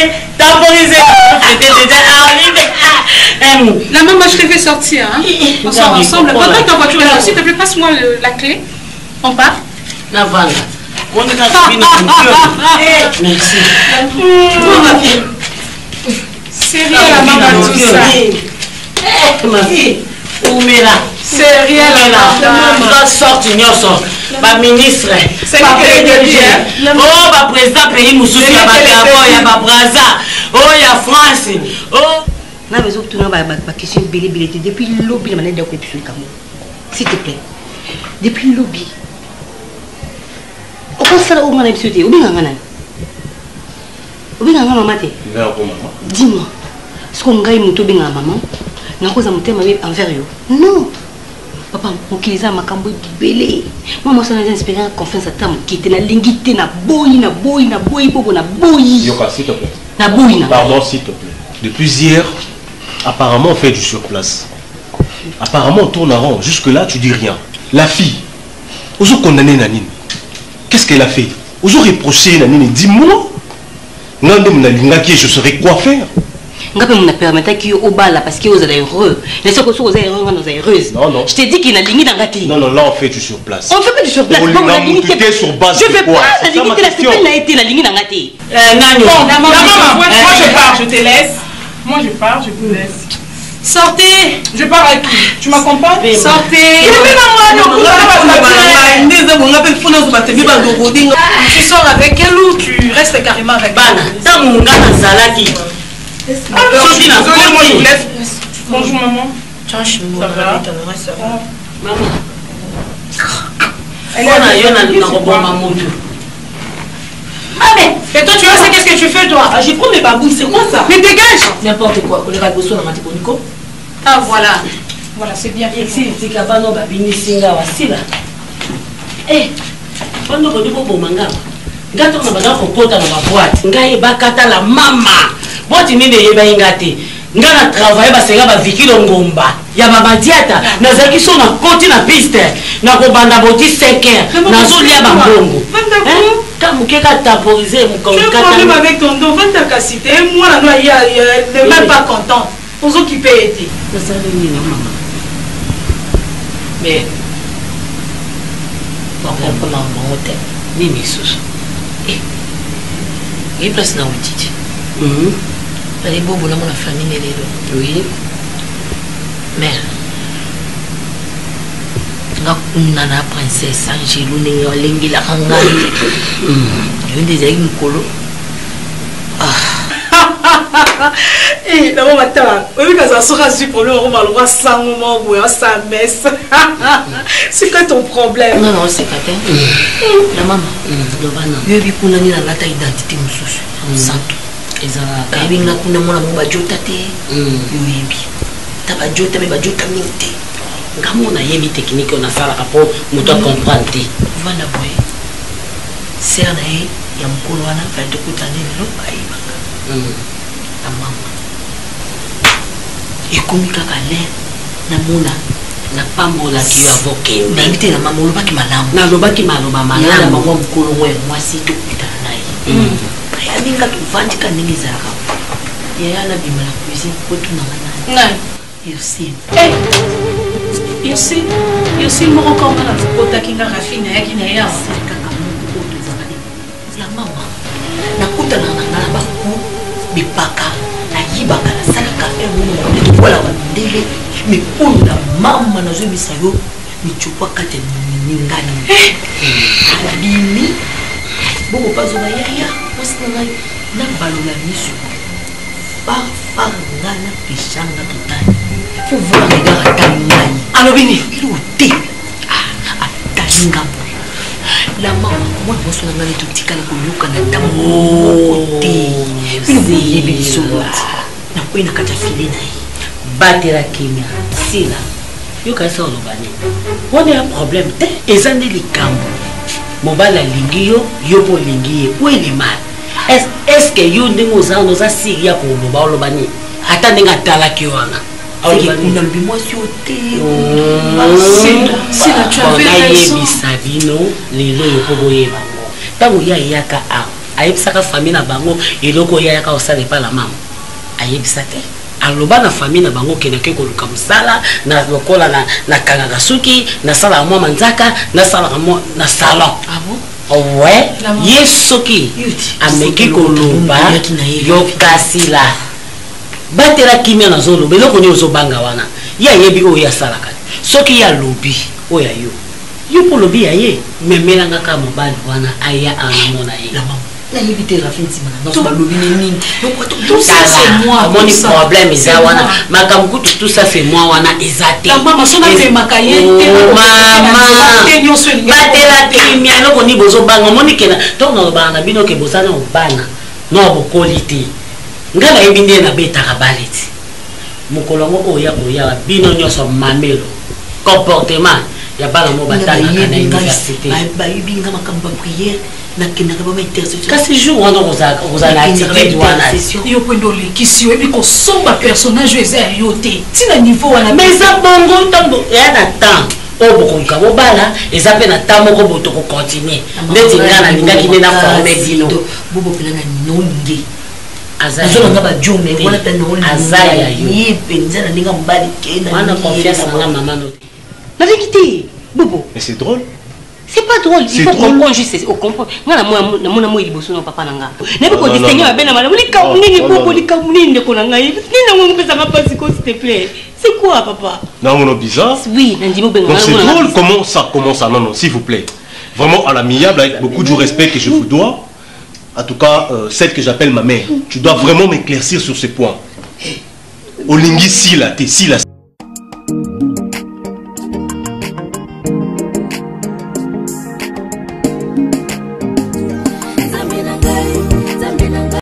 C'était déjà la maman, je te fais sortir. Hein? On sort ensemble. Pendant ta voiture est là, s'il te plaît, passe-moi la clé. On part. La vanne. On est dans merci. Sérieux, la maman, tout ça. Ma fille. Où est là? Sérieux, la maman. Sorti, ma ministre, c'est ma présidente. Oh, ma président pays Moussou, il y a ma Gabon, il y a ma Braza, oh, il y a France, oh. Na besoin de ma question depuis le lobby, la de s'il te plaît. Depuis le lobby. Au quoi ça, au manège sauté, ou bien maman. Dis-moi, ce qu'on gagne mon tobi à maman, n'a pas à monter ma vie envers eux. Non. Papa, mokiliza makambo bibele. Moi, ça n'a espérance confiance à tam qui était na lingité na boy bobo na boy. Yoka, s'il te plaît. Na boy na. Pardon, s'il te plaît. Depuis hier, apparemment on fait du surplace. Apparemment on tourne en rond. Jusque là, tu dis rien. La fille, oso condamné Nanine. Qu'est-ce qu'elle a fait? Oso reproché Nanine. Dis-moi. Nande mnalinga qui je saurais quoi faire. Ngape mna permettre qui au bal là parce que vous êtes heureux. Laissez que vous êtes heureux, vous êtes heureuse. Non. Je t'ai dit qu'il a ligné dans gâté. Non, là on fait du surplace. On fait pas du surplace. On a monté sur base. Je fais pas la limite la super n'a été la ligne dans gâté. Maman, moi je pars, je te laisse. Moi je pars, je vous laisse. Sortez. Je pars avec qui? Tu m'accompagnes? Sortez. Tu sors avec elle ou tu restes carrément avec elle? Désolé, moi je vous laisse. Bonjour maman. Ça va? Maman. Et toi tu vois c'est qu'est-ce que tu fais toi? J'ai pris mes babouilles, c'est quoi ça? Mais dégage. N'importe quoi. Ah voilà. Voilà, c'est bien. Eh, pendant que tu manga. Gato na bana kokota na boîte. Ngai bakata la mama. Boîte ni de yeba ingate. Ngana travailler ba senga ba vikilo ngomba. Ya baba diata na zaki so na koti na piste. Na ko banda boti 5h. Na zo lia ba mbongo. Tamukeka temporiser mon tu as un problème avec ton dos, va ta cité. Moi, là, il n'est même pas content. Aux autres qui payent été. Mais, on comprend mon hôtel. Ni mes sous. Il y a place dans le titre. Il y a beaucoup de la famille. Oui. Mais, nana princesse Angelo ninga lengi la kanga yo ndezaki mukolo eh na mama ta obi kaza soka su problème on va le voir sans moment boya sa messe c'est quoi ton problème? Non c'est pas la maman lobana yo bi kuna ni na lata identité mususu santo ezala kabinga kuna mona mo bajota te yo yebi ta bajota me bajota mingi Comment on a mis technique on a fait la rapport nous doit comprendre voilà boy c'est un il y a un peu loin va te coûter le bail la maman et comme il a na mona na pambo la qui avoqué na invité la maman loba ki malamu na loba ki maloba malala maman mukolo we mwasi to kutana naye ya ninga tuvandika ningi zaka ya na bimala cuisine ko tuna ngai Yosi. Yosi moko koma na kota kinga rafina ya kina ya. La mama. Na kuta na ba ku bipaka na yibaka na sala kafe mu wala wandele mi punda mama na zo bisayo mi chukwa kate ningani. Adini. Boko pazo ba ya wasina na balula misu. Ba ngana pishanga tutani. Faut voir les gars à Taïwan. Alors, venez, il est à Taïwan. La maman, moi, je suis allée tout petit calme pour nous quand on a côté. Puis nous voyons les bisous. Na quoi na kaja filé na. Batera kimia. Si là. Yo ka sa olobani. On a un problème. Ezande li kambo. Mobala lingi yo po lingi. Où est le mal? Est-ce que yo ndingo za no za siria ko olobani? Ata ndinga tala ki wana. C'est là, tu avais raison. Famille na bango eloko yaka osale pa la mama ayebisa te aloba na famille na bango kenake koluka musala na lokola na kangaka suki na sala mwa manzaka na sala mwa na salon. Ah bon? Ouais, yesoki ameki koluba yokasila batera kimia na zolo beloko nyo zobanga wana ya yebi o ya salaka soki ya lobi o ya yo po lobi ya ye memelanga ka mobali wana aya anamona ye la mama na yebite rafinti mana non ba lobi nini tout ça c'est moi mon problème eza wana makamku tout ça c'est moi wana ezate la mama sona te makayete mama batera kimia loko ni bozo banga moni kena to no banga bino ke bosana obana no bo quality ngala ibinde na beta kabaliti mukolo ngoko ya bino nyoso mamelo comportement ya bana mo batana na université bayibinga makamba prière nakendaka bamaintercession kasi jour wana kozala attitude wana yo mpe ndo olekisi yo ebi kosomba personnage oyo eza ya yo te ntina niveau wana mais eza bongo ntango eya na temps oyo bokoluka bobala eza mpe na temps moko boto kocontinue ndeti nga nalingaki nde na forme bino bobopela na nonge azolanga bajome wana mpe aza ya yo ye mpenza na ndenge mobali wana confiance nanga mama no te la vérité bobo mais c'est drôle. C'est pas drôle, il faut comprendre juste au comprendre. Moi na mon amour il bosse non papa nanga. Ne ko distinguer ba bena mala. Ni kamunini bobo ni kamunini ndeko nanga. Ni na ngo pesa papa s'il te plaît. C'est quoi papa? Non mon bizarre. Oui, nandimo benga. C'est drôle comment ça non s'il vous plaît. Vraiment à l'amiable avec beaucoup de respect que je vous dois. En tout cas celle que j'appelle ma mère. Tu dois vraiment m'éclaircir sur ce point. Olingi si la